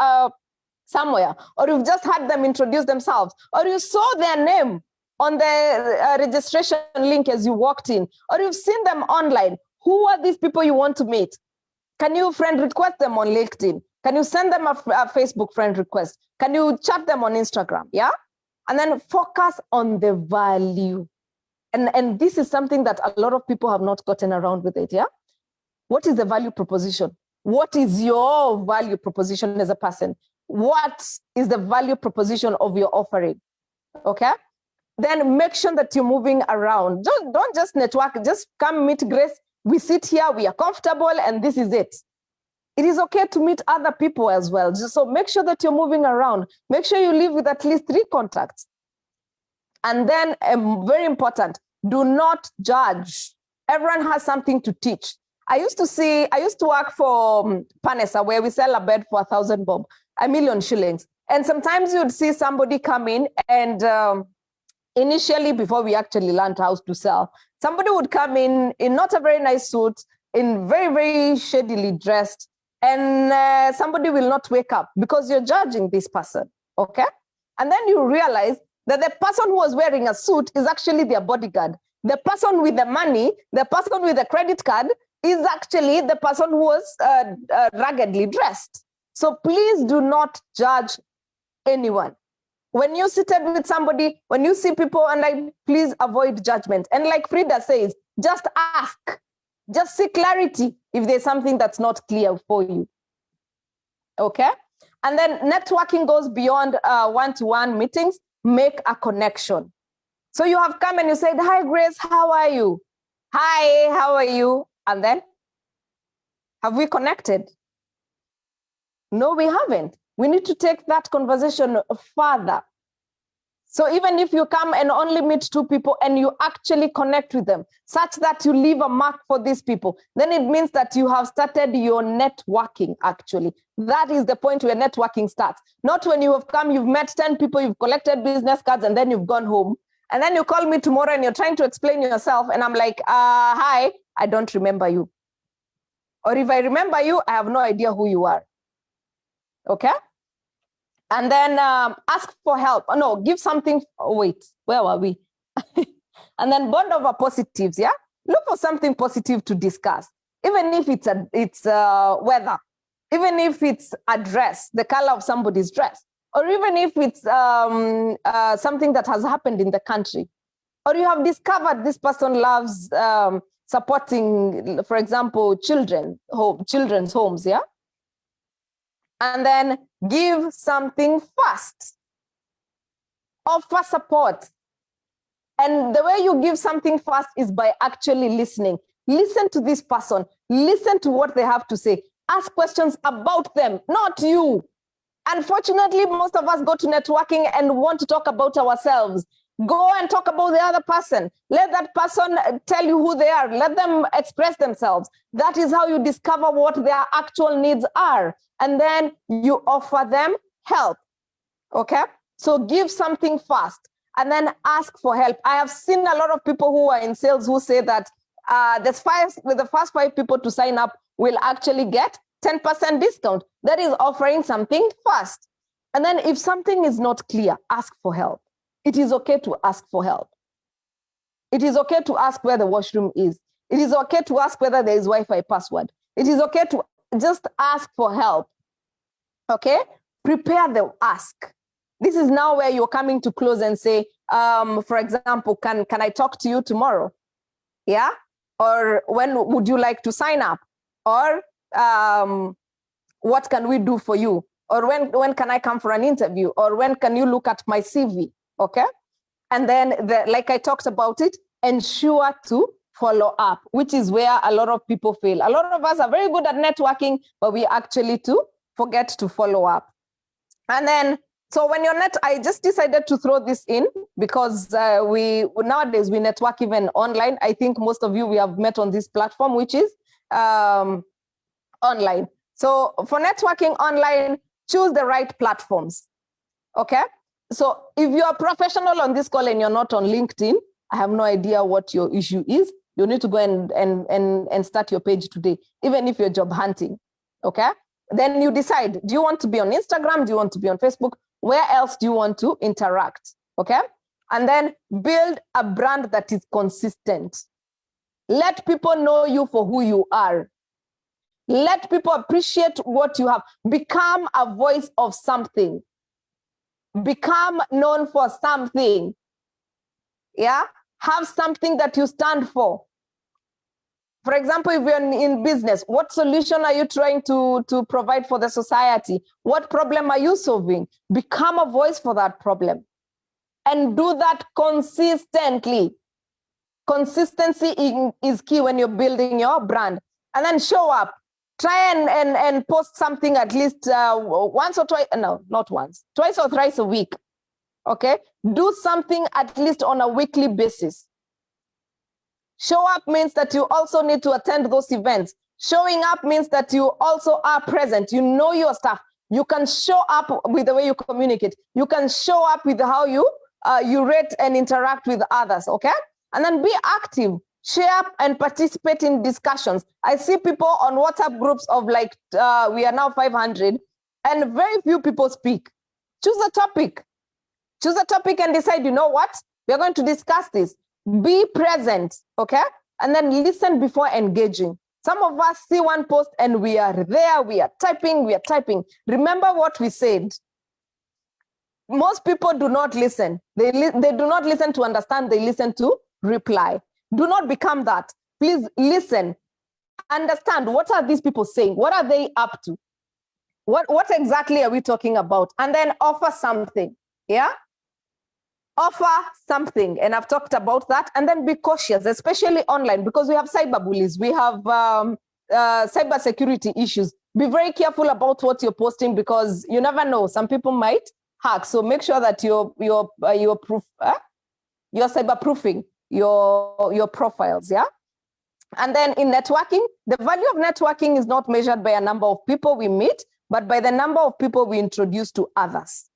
somewhere, or you've just had them introduce themselves, or you saw their name on the registration link as you walked in, or you've seen them online. Who are these people you want to meet? Can you friend request them on LinkedIn? Can you send them a Facebook friend request? Can you chat them on Instagram? Yeah. And then focus on the value. And this is something that a lot of people have not gotten around with it. Yeah. What is the value proposition? What is your value proposition as a person? What is the value proposition of your offering? Okay. Then make sure that you're moving around. Don't just network, just come meet Grace. We sit here, we are comfortable, and this is it. It is okay to meet other people as well. So make sure that you're moving around. Make sure you live with at least 3 contacts. And then, very important, do not judge. Everyone has something to teach. I used to work for Panessa, where we sell a bed for 1,000 bob, 1 million shillings. And sometimes you'd see somebody come in and initially, before we actually learned how to sell, somebody would come in not a very nice suit, in very, very shadily dressed, and somebody will not wake up because you're judging this person, okay? And then you realize that the person who was wearing a suit is actually their bodyguard. The person with the money, the person with the credit card is actually the person who was raggedly dressed. So please do not judge anyone. When you're seated with somebody, when you see people, and please avoid judgment. And like Frida says, just ask. Just seek clarity if there's something that's not clear for you. Okay? And then networking goes beyond one-to-one meetings. Make a connection. So you have come and you said, hi, Grace, how are you? Hi, how are you? And then, have we connected? No, we haven't. We need to take that conversation further. So even if you come and only meet 2 people and you actually connect with them, such that you leave a mark for these people, then it means that you have started your networking, actually. That is the point where networking starts. Not when you have come, you've met 10 people, you've collected business cards, and then you've gone home. And then you call me tomorrow and you're trying to explain yourself, and I'm like, hi, I don't remember you. Or if I remember you, I have no idea who you are. Okay? And then ask for help. Oh, no, give something. Oh, wait, where were we? And then bond over positives, yeah? Look for something positive to discuss. Even if it's weather, even if it's a dress, the color of somebody's dress, or even if it's something that has happened in the country, or you have discovered this person loves supporting, for example, children's homes, yeah? And then give something first. Offer support. And the way you give something first is by actually listening. Listen to this person. Listen to what they have to say. Ask questions about them, not you. Unfortunately, most of us go to networking and want to talk about ourselves. Go and talk about the other person. Let that person tell you who they are. Let them express themselves. That is how you discover what their actual needs are. And then you offer them help. Okay? So give something first and then ask for help. I have seen a lot of people who are in sales who say that the first 5 people to sign up will actually get 10% discount. That is offering something first. And then if something is not clear, ask for help. It is okay to ask for help. It is okay to ask where the washroom is. It is okay to ask whether there is Wi-Fi password. It is okay to just ask for help. Okay? Prepare the ask. This is now where you're coming to close and say, for example, can I talk to you tomorrow? Yeah? Or when would you like to sign up? Or what can we do for you? Or when can I come for an interview? Or when can you look at my CV? Okay? And then, like I talked about it, ensure to follow up, which is where a lot of people fail. A lot of us are very good at networking, but we actually forget to follow up. And then, so when you're I just decided to throw this in because nowadays we network even online. I think most of you, we have met on this platform, which is online. So for networking online, choose the right platforms. Okay? So if you're a professional on this call and you're not on LinkedIn, I have no idea what your issue is. You need to go and start your page today, even if you're job hunting. Okay? Then you decide, do you want to be on Instagram? Do you want to be on Facebook? Where else do you want to interact? Okay? And then build a brand that is consistent. Let people know you for who you are. Let people appreciate what you have. Become a voice of something. Become known for something. Yeah? Have something that you stand for. For example, if you're in business, what solution are you trying to provide for the society? What problem are you solving? Become a voice for that problem. And do that consistently. Consistency is key when you're building your brand. And then show up. Try and post something at least once or twice, no, not once, twice or thrice a week. Okay? Do something at least on a weekly basis. Show up means that you also need to attend those events. Showing up means that you also are present. You know your stuff. You can show up with the way you communicate. You can show up with how you rate and interact with others, okay? And then be active. Share and participate in discussions. I see people on WhatsApp groups of like, we are now 500, and very few people speak. Choose a topic. Choose a topic and decide, you know what? We're going to discuss this. Be present, okay? And then listen before engaging. Some of us see one post and we are there, we are typing. Remember what we said. Most people do not listen. They do not listen to understand, they listen to reply. Do not become that. Please listen. understand what are these people saying? What are they up to? What exactly are we talking about? And then offer something, yeah? Offer something, and I've talked about that. And then be cautious, especially online, because we have cyber bullies, we have cyber security issues. Be very careful about what you're posting, because you never know, some people might hack. So make sure that you're cyber proofing your profiles, yeah? And then in networking, the value of networking is not measured by a number of people we meet, but by the number of people we introduce to others.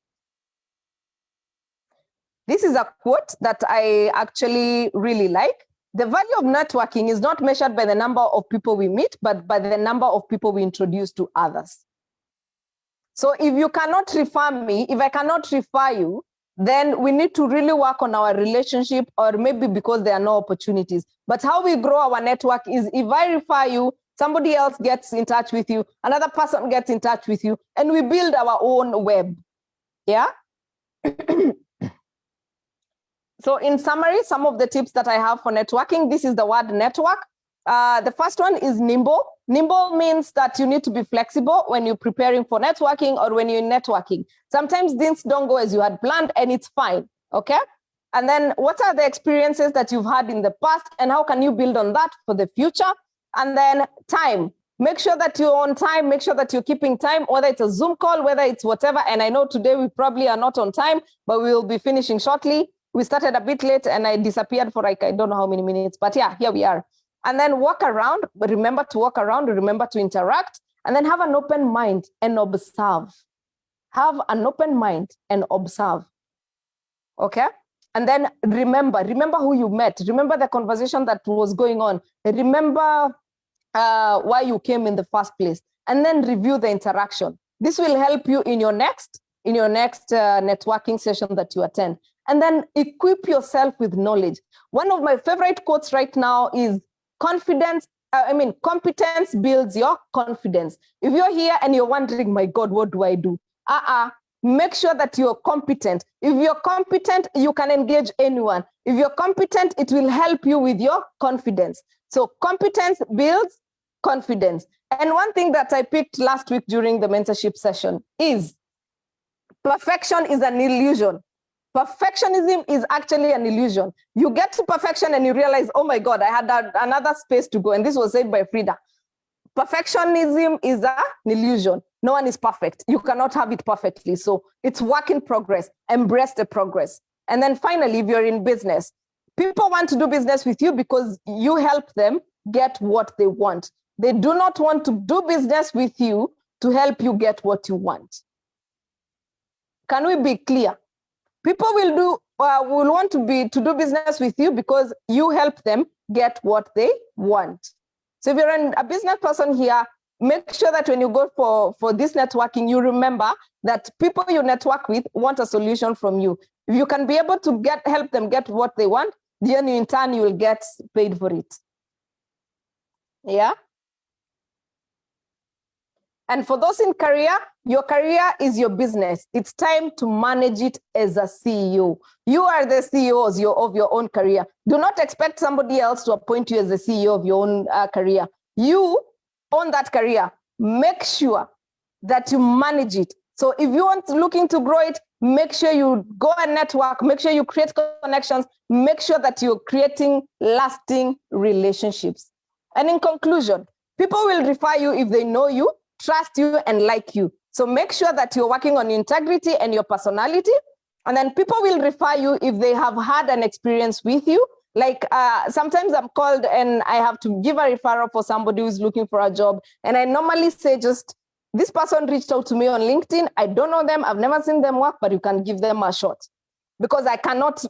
This is a quote that I actually really like. The value of networking is not measured by the number of people we meet, but by the number of people we introduce to others. So if you cannot refer me, if I cannot refer you, then we need to really work on our relationship, or maybe because there are no opportunities. But how we grow our network is if I refer you, somebody else gets in touch with you, another person gets in touch with you, and we build our own web, yeah? So in summary, some of the tips that I have for networking, this is the word network. The first one is nimble. Nimble means that you need to be flexible when you're preparing for networking or when you're networking. Sometimes things don't go as you had planned, and it's fine, okay? And then what are the experiences that you've had in the past, and how can you build on that for the future? And then time. Make sure that you're on time, make sure that you're keeping time, whether it's a Zoom call, whether it's whatever. And I know today we probably are not on time, but we will be finishing shortly. We started a bit late and I disappeared for like, I don't know how many minutes, but yeah, here we are. And then walk around, but remember to walk around, remember to interact, and then have an open mind and observe. Have an open mind and observe, okay? And then remember who you met. Remember the conversation that was going on. Remember why you came in the first place, and then review the interaction. This will help you in your next networking session that you attend. And then equip yourself with knowledge. One of my favorite quotes right now is competence builds your confidence. If you're here and you're wondering, my God, what do I do? Make sure that you're competent. If you're competent, you can engage anyone. If you're competent, it will help you with your confidence. So competence builds confidence. And one thing that I picked last week during the mentorship session is perfection is an illusion. Perfectionism is actually an illusion. You get to perfection and you realize, oh my God, I had another space to go. And this was said by Frida. Perfectionism is an illusion. No one is perfect. You cannot have it perfectly. So it's work in progress. Embrace the progress. And then finally, if you're in business, people want to do business with you because you help them get what they want. They do not want to do business with you to help you get what you want. Can we be clear? People will want to do business with you because you help them get what they want. So if you're a business person here, make sure that when you go for this networking, you remember that people you network with want a solution from you. If you can be able to help them get what they want, then in turn you will get paid for it. Yeah. And for those in career, your career is your business. It's time to manage it as a CEO. You are the CEOs of your own career. Do not expect somebody else to appoint you as the CEO of your own career. You own that career. Make sure that you manage it. So if you want looking to grow it, make sure you go and network, make sure you create connections, make sure that you're creating lasting relationships. And in conclusion, people will refer you if they know you, trust you, and like you. So make sure that you're working on your integrity and your personality. And then people will refer you if they have had an experience with you. Like sometimes I'm called and I have to give a referral for somebody who's looking for a job. And I normally say just, this person reached out to me on LinkedIn. I don't know them. I've never seen them work, but you can give them a shot because I cannot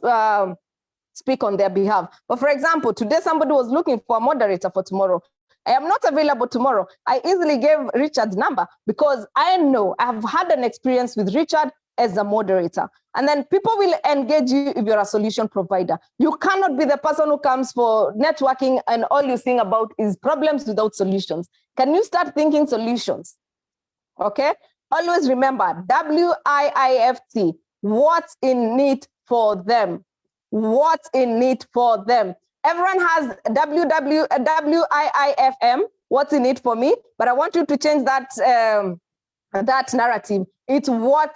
speak on their behalf. But for example, today somebody was looking for a moderator for tomorrow. I am not available tomorrow. I easily gave Richard's number because I know I've had an experience with Richard as a moderator. And then people will engage you if you're a solution provider. You cannot be the person who comes for networking and all you think about is problems without solutions. Can you start thinking solutions? Okay? Always remember, WIIFT, what's in it for them? What's in it for them? Everyone has WIIFM, what's in it for me, but I want you to change that that narrative. It's what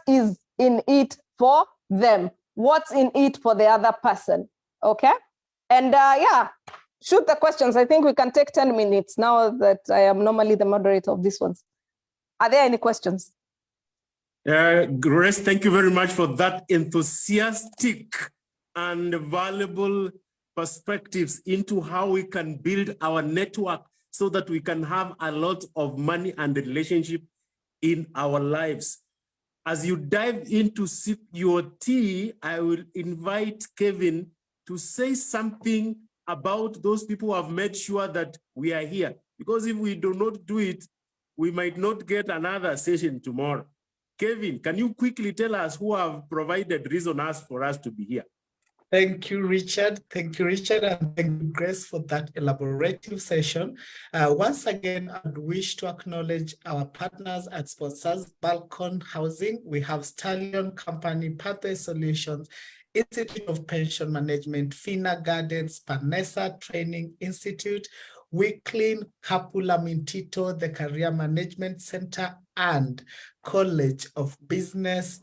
is in it for them, what's in it for the other person. Okay, and yeah, shoot the questions. I think we can take 10 minutes now that I am normally the moderator of these ones. Are there any questions? Grace, thank you very much for that enthusiastic and valuable perspectives into how we can build our network so that we can have a lot of money and relationship in our lives. As you dive into sip your tea, I will invite Kevin to say something about those people who have made sure that we are here. Because if we do not do it, we might not get another session tomorrow. Kevin, can you quickly tell us who have provided reason for us to be here? Thank you, Richard. Thank you, Richard, and thank you, Grace, for that elaborative session. Once again, I'd wish to acknowledge our partners at Sponsors, Balcon Housing. We have Stallion Company, Pathway Solutions, Institute of Pension Management, Fina Gardens, Panessa Training Institute, WeClean, Kapula Mintito, the Career Management Center, and College of Business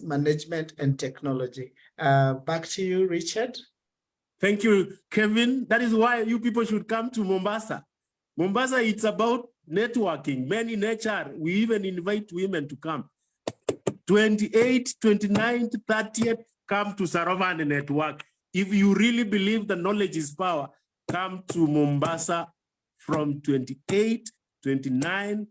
Management and Technology. Back to you, Richard. Thank you, Kevin. That is why you people should come to Mombasa. Mombasa, it's about networking. Men in HR, we even invite women to come. 28th, 29th, 30th, come to Sarovan Network. If you really believe the knowledge is power, come to Mombasa from 28th, 29th,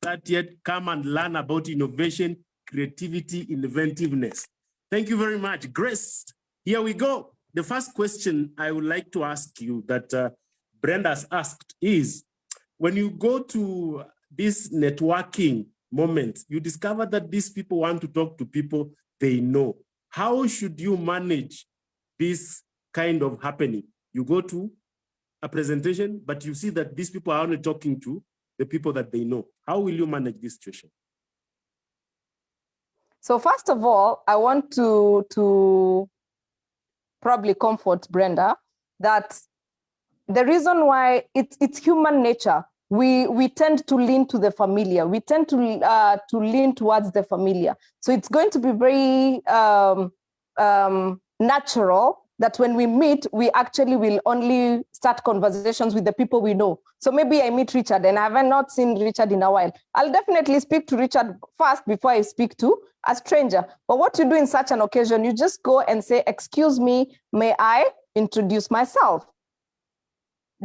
30th, come and learn about innovation, creativity, inventiveness. Thank you very much. Grace, here we go. The first question I would like to ask you that Brenda has asked is, when you go to this networking moment, you discover that these people want to talk to people they know. How should you manage this kind of happening? You go to a presentation, but you see that these people are only talking to the people that they know. How will you manage this situation? So first of all, I want to probably comfort Brenda that the reason why it's human nature. We tend to lean to the familiar. We tend to lean towards the familiar. So it's going to be very natural that when we meet, we actually will only start conversations with the people we know. So maybe I meet Richard and I haven't not seen Richard in a while. I'll definitely speak to Richard first before I speak to a stranger. But what you do in such an occasion, you just go and say, excuse me, may I introduce myself?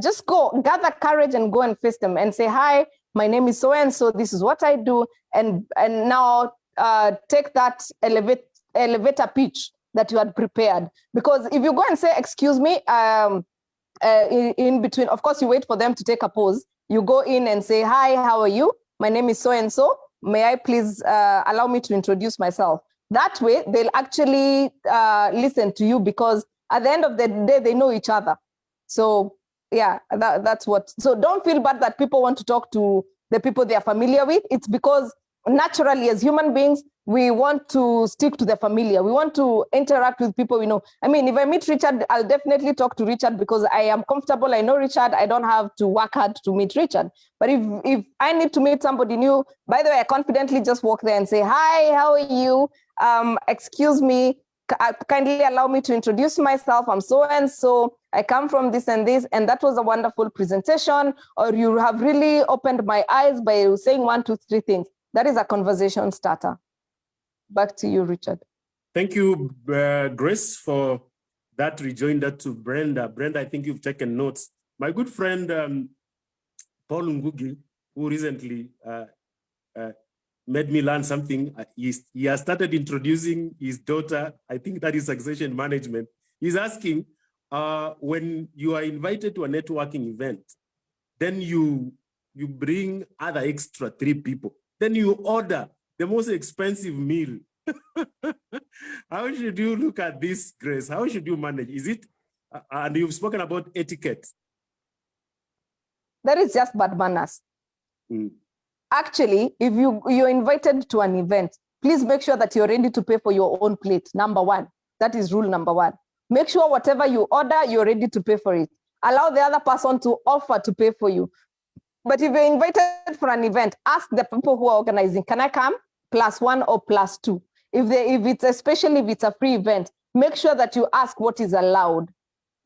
Just go, gather courage and go and face them and say, hi, my name is so-and-so, this is what I do. And now take that elevator pitch that you had prepared. Because if you go and say, excuse me, in between, of course, you wait for them to take a pause. You go in and say, hi, how are you? My name is so-and-so. May I please allow me to introduce myself? That way, they'll actually listen to you because at the end of the day, they know each other. So yeah, that's what. So don't feel bad that people want to talk to the people they are familiar with. It's because naturally, as human beings, we want to stick to the familiar. We want to interact with people we know. I mean, if I meet Richard, I'll definitely talk to Richard because I am comfortable. I know Richard. I don't have to work hard to meet Richard. But if I need to meet somebody new, by the way, I confidently just walk there and say, hi, how are you? Excuse me, kindly allow me to introduce myself. I'm so-and-so. I come from this and this, and that was a wonderful presentation. Or you have really opened my eyes by saying 1, 2, 3 things. That is a conversation starter. Back to you, Richard. Thank you, Grace, for that rejoinder to Brenda. Brenda, I think you've taken notes. My good friend, Paul Ngugi, who recently made me learn something, he has started introducing his daughter. I think that is succession management. He's asking, when you are invited to a networking event, then you bring other extra 3 people. Then you order the most expensive meal. How should you look at this, Grace? How should you manage? Is it, and you've spoken about etiquette. That is just bad manners. Actually, if you're invited to an event, please make sure that you're ready to pay for your own plate, number 1. That is rule number 1. Make sure whatever you order, you're ready to pay for it. allow the other person to offer to pay for you. But if you're invited for an event, ask the people who are organizing, can I come? +1 or +2. Especially if it's a free event, make sure that you ask what is allowed.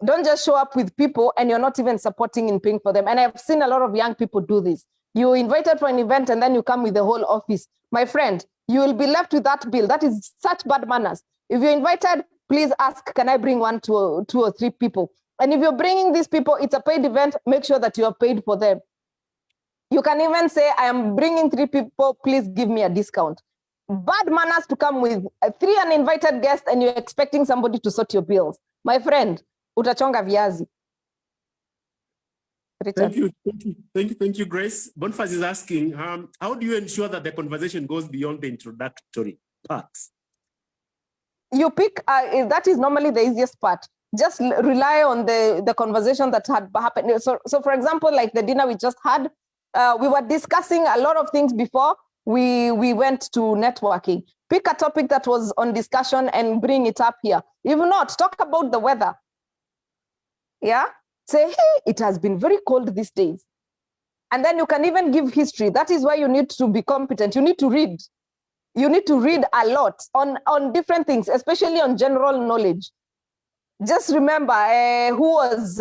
Don't just show up with people and you're not even supporting in paying for them. And I've seen a lot of young people do this. You're invited for an event and then you come with the whole office. My friend, you will be left with that bill. That is such bad manners. If you're invited, please ask, can I bring 1, 2 or 3 people? And if you're bringing these people, it's a paid event, make sure that you are paid for them. You can even say, I am bringing 3 people, please give me a discount. Bad manners to come with 3 uninvited guests and you're expecting somebody to sort your bills. My friend, utachonga viazi. Richard. Thank you, Grace. Boniface is asking, how do you ensure that the conversation goes beyond the introductory parts? You pick, that is normally the easiest part. Just rely on the conversation that had happened. So for example, like the dinner we just had, we were discussing a lot of things before we went to networking. Pick a topic that was on discussion and bring it up here. If not, talk about the weather. Yeah, say, hey, it has been very cold these days. And then you can even give history. That is why you need to be competent. You need to read. You need to read a lot on different things, especially on general knowledge. Just remember who was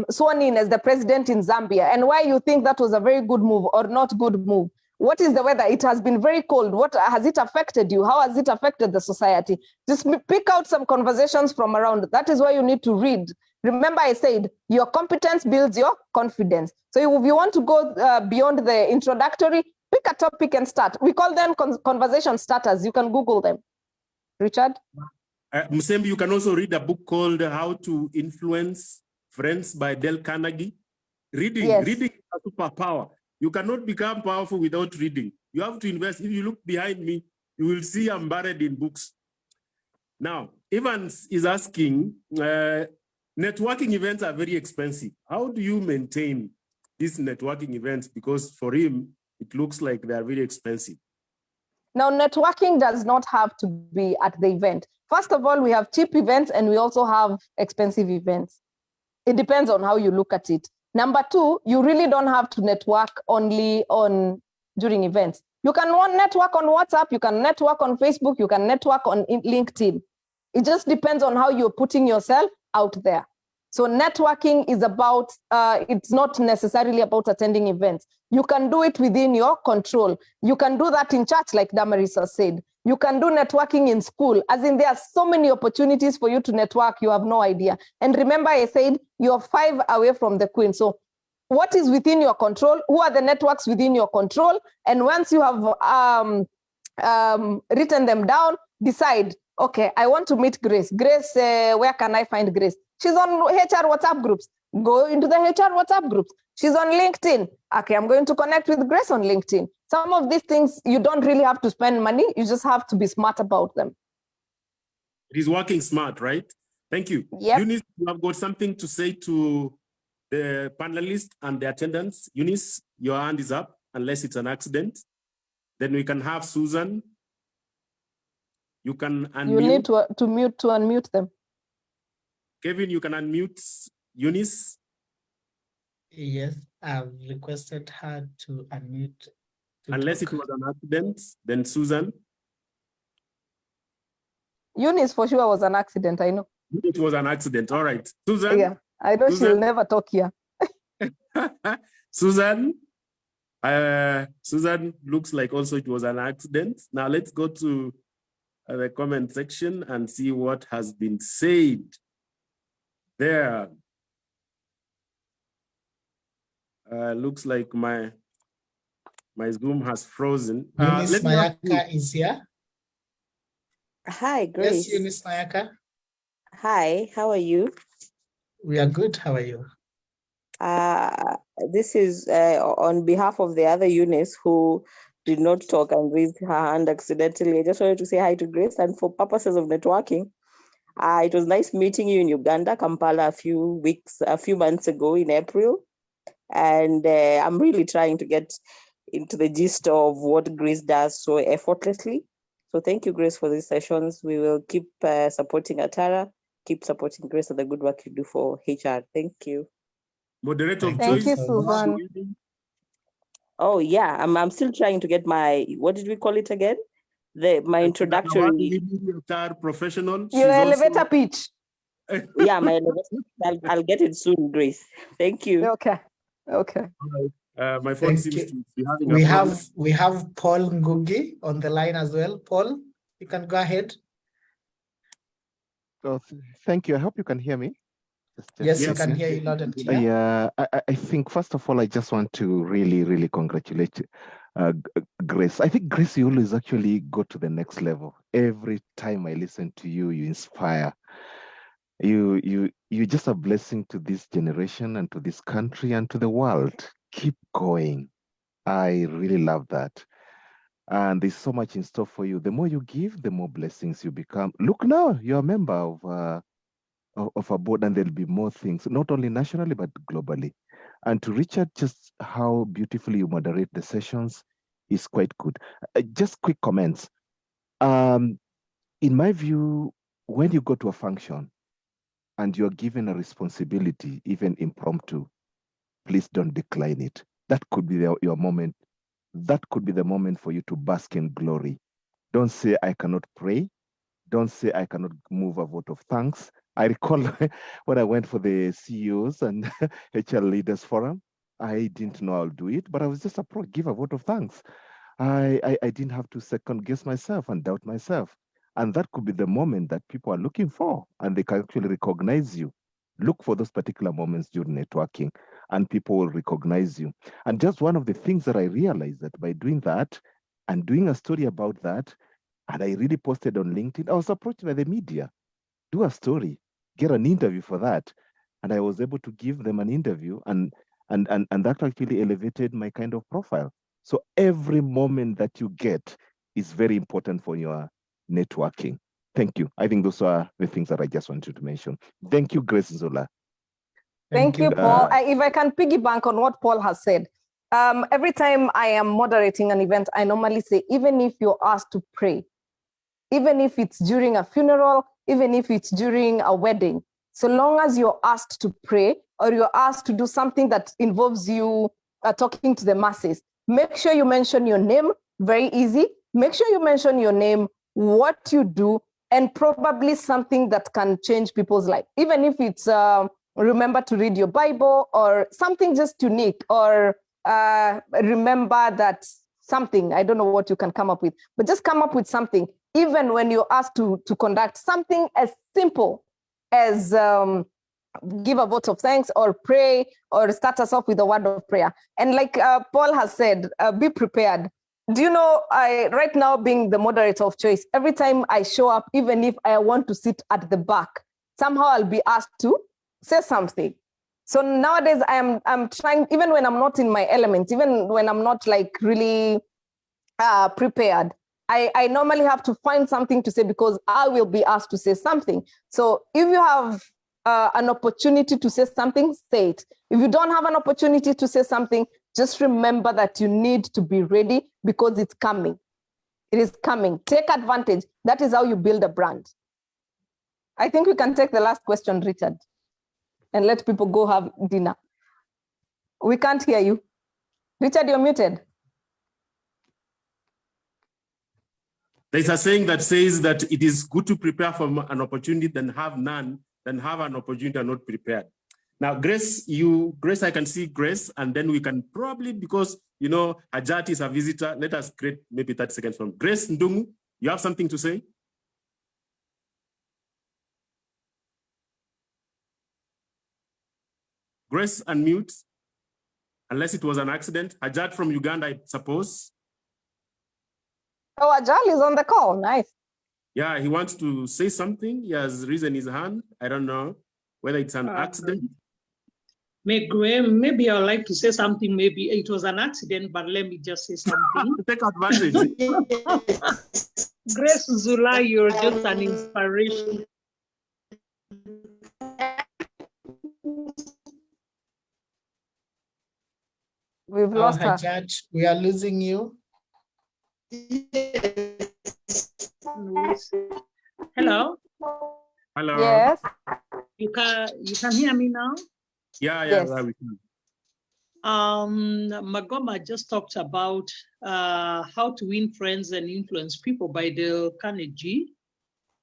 sworn in as the president in Zambia and why you think that was a very good move or not good move. What is the weather? It has been very cold. What has it affected you? How has it affected the society? Just pick out some conversations from around. That is why you need to read. Remember, I said your competence builds your confidence. So if you want to go beyond the introductory, pick a topic and start. We call them conversation starters. You can Google them. Richard? Musembi, you can also read a book called How to Influence Friends by Dale Carnegie. Reading is a superpower. You cannot become powerful without reading. You have to invest. If you look behind me, you will see I'm buried in books. Now, Evans is asking, networking events are very expensive. How do you maintain these networking events? Because for him, it looks like they are very expensive. Now, networking does not have to be at the event. First of all, we have cheap events and we also have expensive events. It depends on how you look at it. Number 2, you really don't have to network only during events. You can network on WhatsApp, you can network on Facebook, you can network on LinkedIn. It just depends on how you're putting yourself out there. So networking is about, it's not necessarily about attending events. You can do it within your control. You can do that in church, like Damaris has said. You can do networking in school, as in there are so many opportunities for you to network, you have no idea. And remember, I said you're 5 away from the queen. So what is within your control? Who are the networks within your control? And once you have written them down, decide, okay, I want to meet Grace. Grace, where can I find Grace? She's on HR WhatsApp groups. Go into the HR WhatsApp groups. She's on LinkedIn. Okay, I'm going to connect with Grace on LinkedIn. Some of these things, you don't really have to spend money. You just have to be smart about them. It is working smart, right? Thank you. Yep. Eunice, you have got something to say to the panelists and the attendants. Eunice, your hand is up, unless it's an accident. Then we can have Susan. You can unmute. You need to unmute them. Kevin, you can unmute Eunice. Yes, I've requested her to unmute. Unless it was an accident, then Susan. Eunice for sure was an accident, I know. It was an accident, all right. Susan? Yeah, I know she'll never talk here. Susan? Susan looks like also it was an accident. Now let's go to the comment section and see what has been said there. Looks like my Zoom has frozen. Eunice Mayaka is here. Hi, Grace. Yes, Eunice Mayaka. Hi, how are you? We are good. How are you? This is on behalf of the other Eunice who did not talk and raised her hand accidentally. I just wanted to say hi to Grace, and for purposes of networking, it was nice meeting you in Uganda, Kampala, a few months ago in April. And I'm really trying to get into the gist of what Grace does so effortlessly. So thank you, Grace, for these sessions. We will keep supporting Atara keep supporting Grace and the good work you do for HR. Thank you. Moderator of Thank choice. you, so much. Susan. Oh yeah, I'm still trying to get my, what did we call it again? My introductory. HR professional. Your She's elevator pitch. Yeah, my I'll get it soon, Grace. Thank you. Okay. Okay. My phone Thank seems you. to be having a problem. We have Paul Ngugi on the line as well. Paul, you can go ahead. Oh, thank you. I hope you can hear me. Yes, we Yes, can yes, hear you yes. loud and clear. I think first of all, I just want to really congratulate Grace. I think Grace, you always actually go to the next level. Every time I listen to you, you inspire. You're just a blessing to this generation and to this country and to the world. Keep going. I really love that. And there's so much in store for you. The more you give, the more blessings you become. Look now, you're a member of a board, and there'll be more things, not only nationally, but globally. And to Richard, just how beautifully you moderate the sessions is quite good. Just quick comments. In my view, when you go to a function and you're given a responsibility, even impromptu, please don't decline it. That could be your moment. That could be the moment for you to bask in glory. Don't say, I cannot pray. Don't say, I cannot move a vote of thanks. I recall when I went for the CEOs and HR Leaders Forum, I didn't know I'll do it, but I was just approached, give a vote of thanks. I didn't have to second guess myself and doubt myself. And that could be the moment that people are looking for, and they can actually recognize you. Look for those particular moments during networking, and people will recognize you. And just one of the things that I realized that by doing that and doing a story about that, and I really posted on LinkedIn, I was approached by the media. Do a story, get an interview for that. And I was able to give them an interview, and that actually elevated my kind of profile. So every moment that you get is very important for your networking. Thank you. I think those are the things that I just wanted to mention. Thank you, Grace Zola. Thank you, Paul. If I can piggyback on what Paul has said, every time I am moderating an event, I normally say, even if you're asked to pray, even if it's during a funeral, even if it's during a wedding, so long as you're asked to pray or you're asked to do something that involves you talking to the masses, make sure you mention your name, very easy. Make sure you mention your name, what you do, and probably something that can change people's life. Even if it's remember to read your Bible or something just unique, or remember that something, I don't know what you can come up with, but just come up with something. Even when you're asked to conduct something as simple as give a vote of thanks or pray or start us off with a word of prayer. And like Paul has said, be prepared. Do you know, right now being the moderator of choice, every time I show up, even if I want to sit at the back, somehow I'll be asked to say something. So nowadays I'm trying, even when I'm not in my element, even when I'm not like really prepared, I normally have to find something to say because I will be asked to say something. So if you have an opportunity to say something, say it. If you don't have an opportunity to say something, just remember that you need to be ready because it's coming. It is coming. Take advantage. That is how you build a brand. I think we can take the last question, Richard, and let people go have dinner. We can't hear you. Richard, you're muted. There's a saying that says that it is good to prepare for an opportunity than have none, than have an opportunity and not prepared. Now, Grace, I can see Grace, and then we can probably, because, you know, Hajat is a visitor, let us create maybe 30 seconds from Grace Ndungu. You have something to say? Grace, unmute, unless it was an accident. Hajat from Uganda, I suppose. Oh, Ajal is on the call. Nice. Yeah, he wants to say something. He has raised his hand. I don't know whether it's an accident. Maybe I would like to say something. Maybe it was an accident, but let me just say something. Take advantage. Grace Zula, you're just an inspiration. We've lost her. Judge, we are losing you. Hello? Hello. Yes. You can hear me now? Yeah, Yes. we can. Magoma just talked about How to Win Friends and Influence People by Dale Carnegie.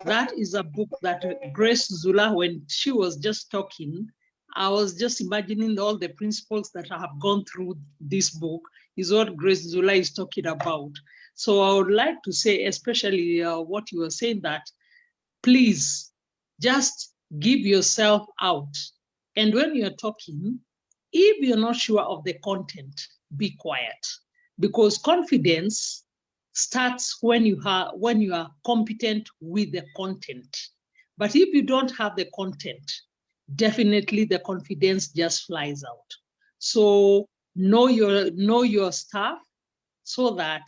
That is a book that Grace Zula, when she was just talking, I was just imagining all the principles that I have gone through this book is what Grace Zula is talking about. So I would like to say, especially what you were saying, that please just give yourself out. And when you're talking, if you're not sure of the content, be quiet, because confidence starts when you are competent with the content. But if you don't have the content, definitely the confidence just flies out. So know your stuff so that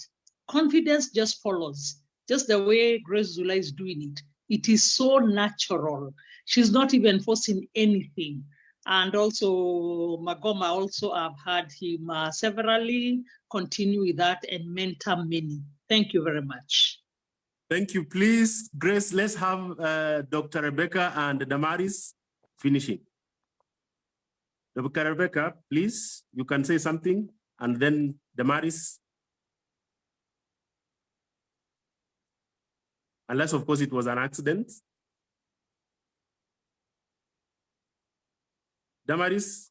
confidence just follows, just the way Grace Zula is doing it. It is so natural. She's not even forcing anything. And also Magoma, also I've had him severally continue with that and mentor many. Thank you very much. Thank you. Please, Grace, let's have Dr. Rebecca and Damaris finishing. Dr. Rebecca, please, you can say something, and then Damaris. Unless, of course, it was an accident. Damaris?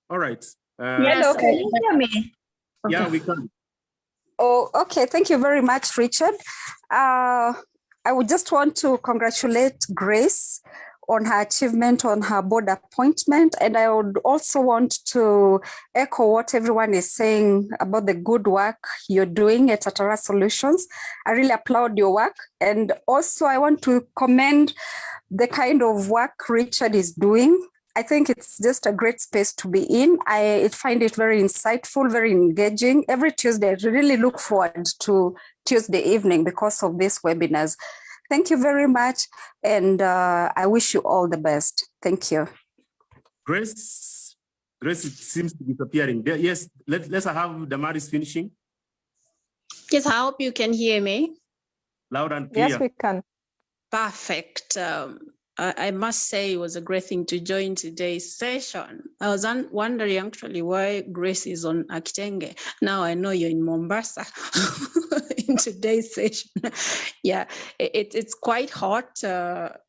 All right. Hello, can you hear me? Yeah, we can. Oh, okay. Thank you very much, Richard. I would just want to congratulate Grace on her achievement on her board appointment. And I would also want to echo what everyone is saying about the good work you're doing at Atara Solutions. I really applaud your work. And also I want to commend the kind of work Richard is doing. I think it's just a great space to be in. I find it very insightful, very engaging. Every Tuesday, I really look forward to Tuesday evening because of these webinars. Thank you very much. And I wish you all the best. Thank you. Grace it seems to be disappearing. Yes, let's have Damaris finishing. Yes, I hope you can hear me. Loud and clear. Yes, we can. Perfect. I must say it was a great thing to join today's session. I was wondering actually why Grace is on Akitenge. Now I know you're in Mombasa in today's session. Yeah, it's quite hot,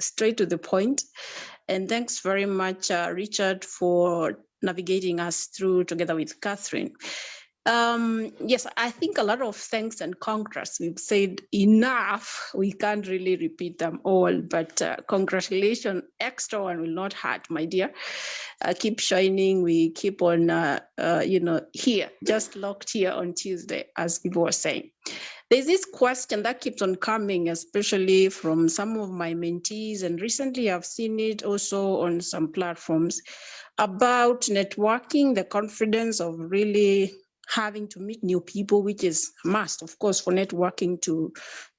straight to the point. And thanks very much, Richard, for navigating us through together with Catherine. Yes, I think a lot of thanks and congrats. We've said enough. We can't really repeat them all, but congratulations, extra one will not hurt, my dear. Keep shining. We keep on, here, just locked here on Tuesday, as people were saying. There's this question that keeps on coming, especially from some of my mentees, and recently I've seen it also on some platforms about networking, the confidence of really having to meet new people, which is a must, of course, for networking to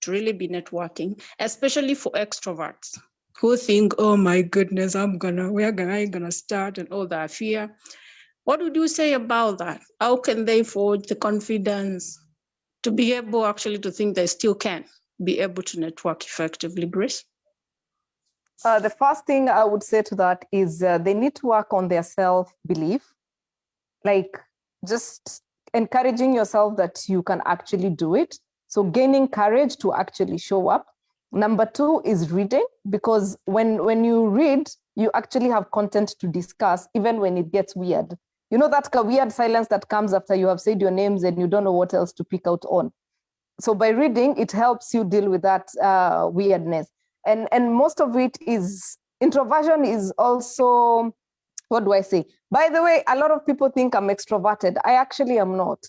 really be networking, especially for extroverts who think, oh my goodness, where am I gonna start and all that fear. What would you say about that? How can they forge the confidence to be able actually to think they still can be able to network effectively, Grace? The first thing I would say to that is they need to work on their self-belief, like just encouraging yourself that you can actually do it. So gaining courage to actually show up. Number two is reading, because when you read, you actually have content to discuss, even when it gets weird. You know that weird silence that comes after you have said your names and you don't know what else to pick out on. So by reading, it helps you deal with that weirdness. And most of it is, introversion is also, what do I say? By the way, a lot of people think I'm extroverted. I actually am not.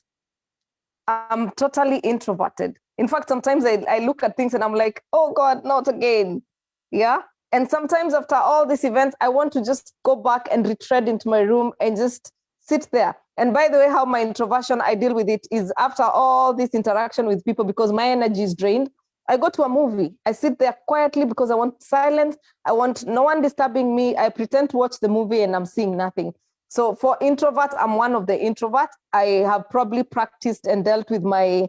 I'm totally introverted. In fact, sometimes I look at things and I'm like, oh God, not again. Yeah. And sometimes after all these events, I want to just go back and retread into my room and just sit there. And by the way, how my introversion, I deal with it is after all this interaction with people, because my energy is drained, I go to a movie. I sit there quietly because I want silence. I want no one disturbing me. I pretend to watch the movie and I'm seeing nothing. So for introverts, I'm one of the introverts. I have probably practiced and dealt with my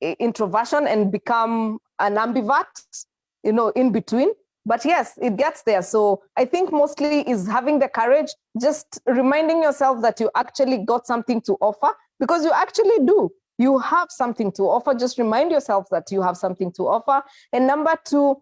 introversion and become an ambivert. in between. But yes, it gets there. So I think mostly is having the courage, just reminding yourself that you actually got something to offer, because you actually do. You have something to offer. Just remind yourself that you have something to offer. And number two,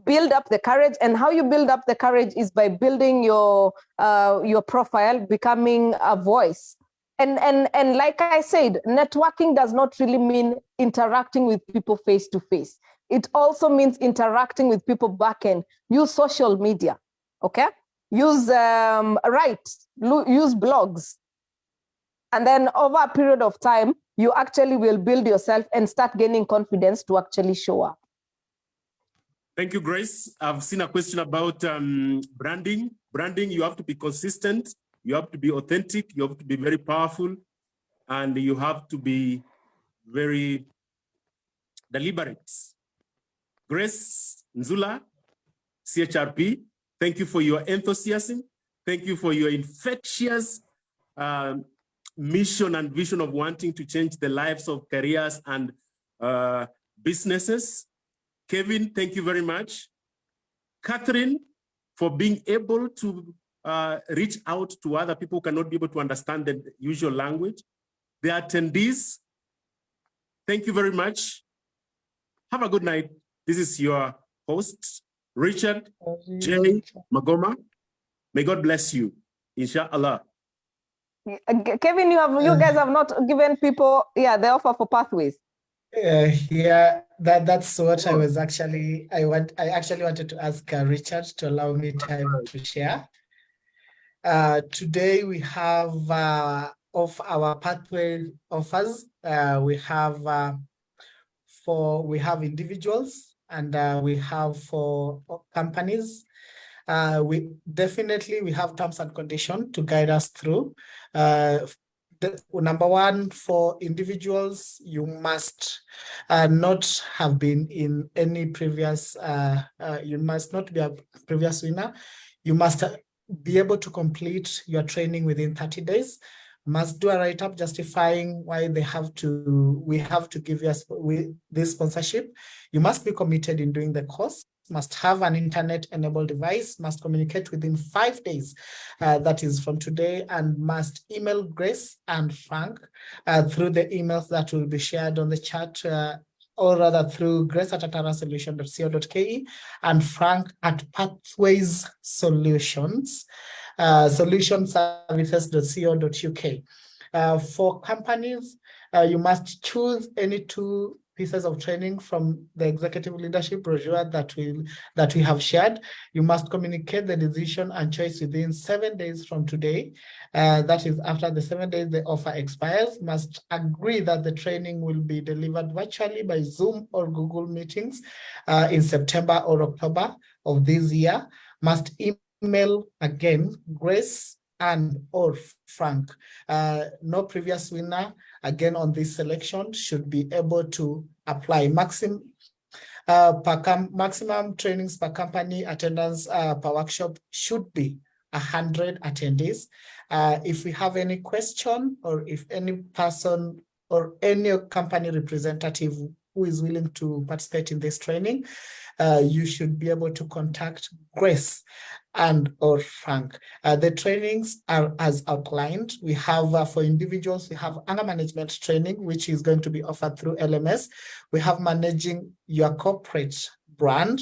build up the courage. And how you build up the courage is by building your profile, becoming a voice. And like I said, networking does not really mean interacting with people face to face. It also means interacting with people back end. Use social media, okay? Use use blogs. And then over a period of time, you actually will build yourself and start gaining confidence to actually show up. Thank you, Grace. I've seen a question about branding. Branding, you have to be consistent, you have to be authentic, you have to be very powerful, and you have to be very deliberate. Grace Nzula, CHRP, thank you for your enthusiasm. Thank you for your infectious mission and vision of wanting to change the lives of careers and businesses. Kevin, thank you very much. Catherine, for being able to reach out to other people who cannot be able to understand the usual language. The attendees, thank you very much. Have a good night. This is your host, Richard J. Magoma. May God bless you, inshallah. Kevin, you guys have not given people the offer for pathways. That's what I was actually wanted to ask Richard to allow me time to share. Today we have of our pathway offers, we have individuals and we have for companies. We have terms and conditions to guide us through. Number one, for individuals, you must not have been in any previous, you must not be a previous winner. You must be able to complete your training within 30 days. Must do a write-up justifying why we have to give you this sponsorship. You must be committed in doing the course, must have an internet-enabled device, must communicate within 5 days, that is from today, and must email Grace and Frank through the emails that will be shared on the chat, or rather through grace@atarasolution.co.ke and Frank at Pathways Solutions. Solutionservices.co.uk. For companies, you must choose any 2 pieces of training from the executive leadership brochure that we have shared. You must communicate the decision and choice within 7 days from today. That is, after the 7 days the offer expires. Must agree that the training will be delivered virtually by Zoom or Google Meetings in September or October of this year. Must email again Grace and or Frank. No previous winner again on this selection should be able to apply. Maximum trainings per company attendance per workshop should be 100 attendees. If we have any question, or if any person or any company representative who is willing to participate in this training, you should be able to contact Grace and or Frank. The trainings are as outlined. We have for individuals, we have anger management training, which is going to be offered through LMS. We have managing your corporate brand,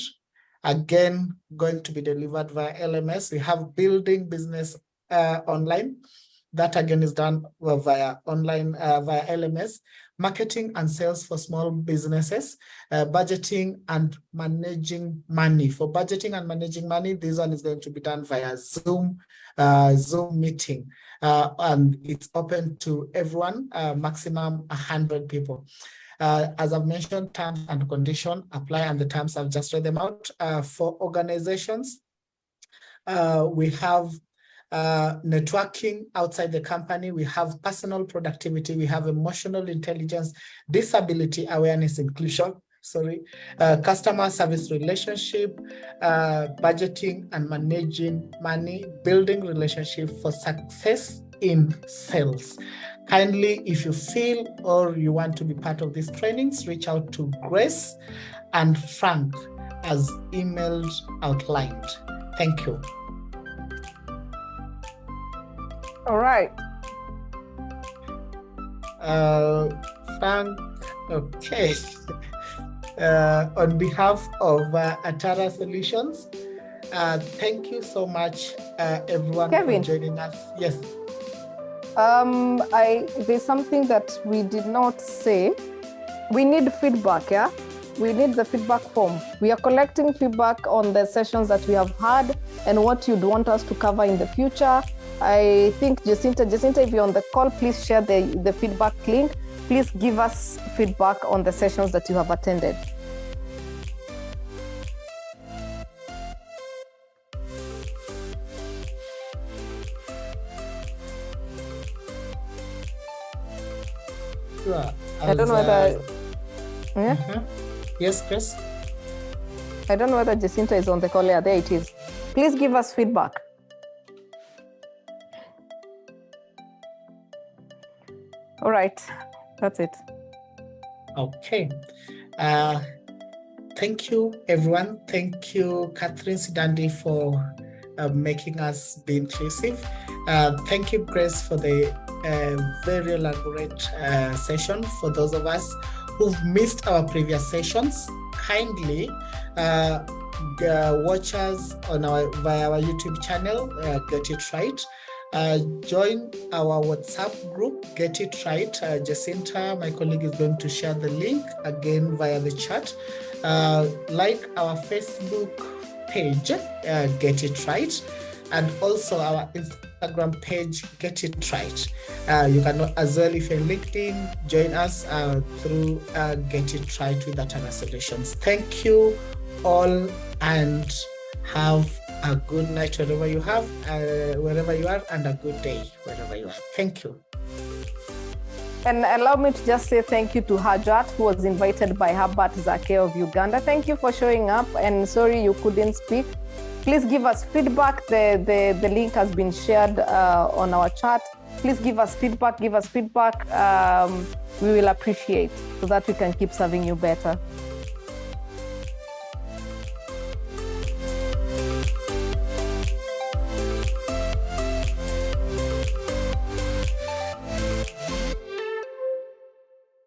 again, going to be delivered via LMS. We have building business online. That again is done via online, via LMS. Marketing and sales for small businesses, budgeting and managing money. For budgeting and managing money, this one is going to be done via Zoom meeting, and it's open to everyone, maximum 100 people. As I've mentioned, terms and conditions apply, and the terms I've just read them out. For organizations, we have networking outside the company, we have personal productivity, we have emotional intelligence, disability awareness inclusion, customer service relationship, budgeting and managing money, building relationship for success in sales. Kindly, if you feel or you want to be part of these trainings, reach out to Grace and Frank as emailed outlined. Thank you. All right. Frank, okay. On behalf of Atara Solutions, thank you so much, everyone, Kevin. for joining us. Yes. There's something that we did not say. We need feedback, yeah? We need the feedback form. We are collecting feedback on the sessions that we have had and what you'd want us to cover in the future. I think Jacinta, if you're on the call, please share the feedback link. Please give us feedback on the sessions that you have attended. Sure. I don't know whether... Yeah? Yes, Chris? I don't know whether Jacinta is on the call. Yeah, there it is. Please give us feedback. All right, that's it. Okay. Thank you, everyone. Thank you, Catherine Sidandi, for making us be inclusive. Thank you, Grace, for the very elaborate session. For those of us who've missed our previous sessions, kindly watch us on via our YouTube channel, Get It Right. Join our WhatsApp group, Get It Right. Jacinta, my colleague, is going to share the link again via the chat. Like our Facebook page, Get It Right, and also our Instagram page, Get It Right. You can as well, if you're LinkedIn, join us through Get It Right with Atara Solutions. Thank you all, and have a good night wherever you are, and a good day wherever you are. Thank you. And allow me to just say thank you to Hajat, who was invited by Herbert Zake of Uganda. Thank you for showing up, and sorry you couldn't speak. Please give us feedback. The link has been shared on our chat. Please give us feedback. We will appreciate so that we can keep serving you better.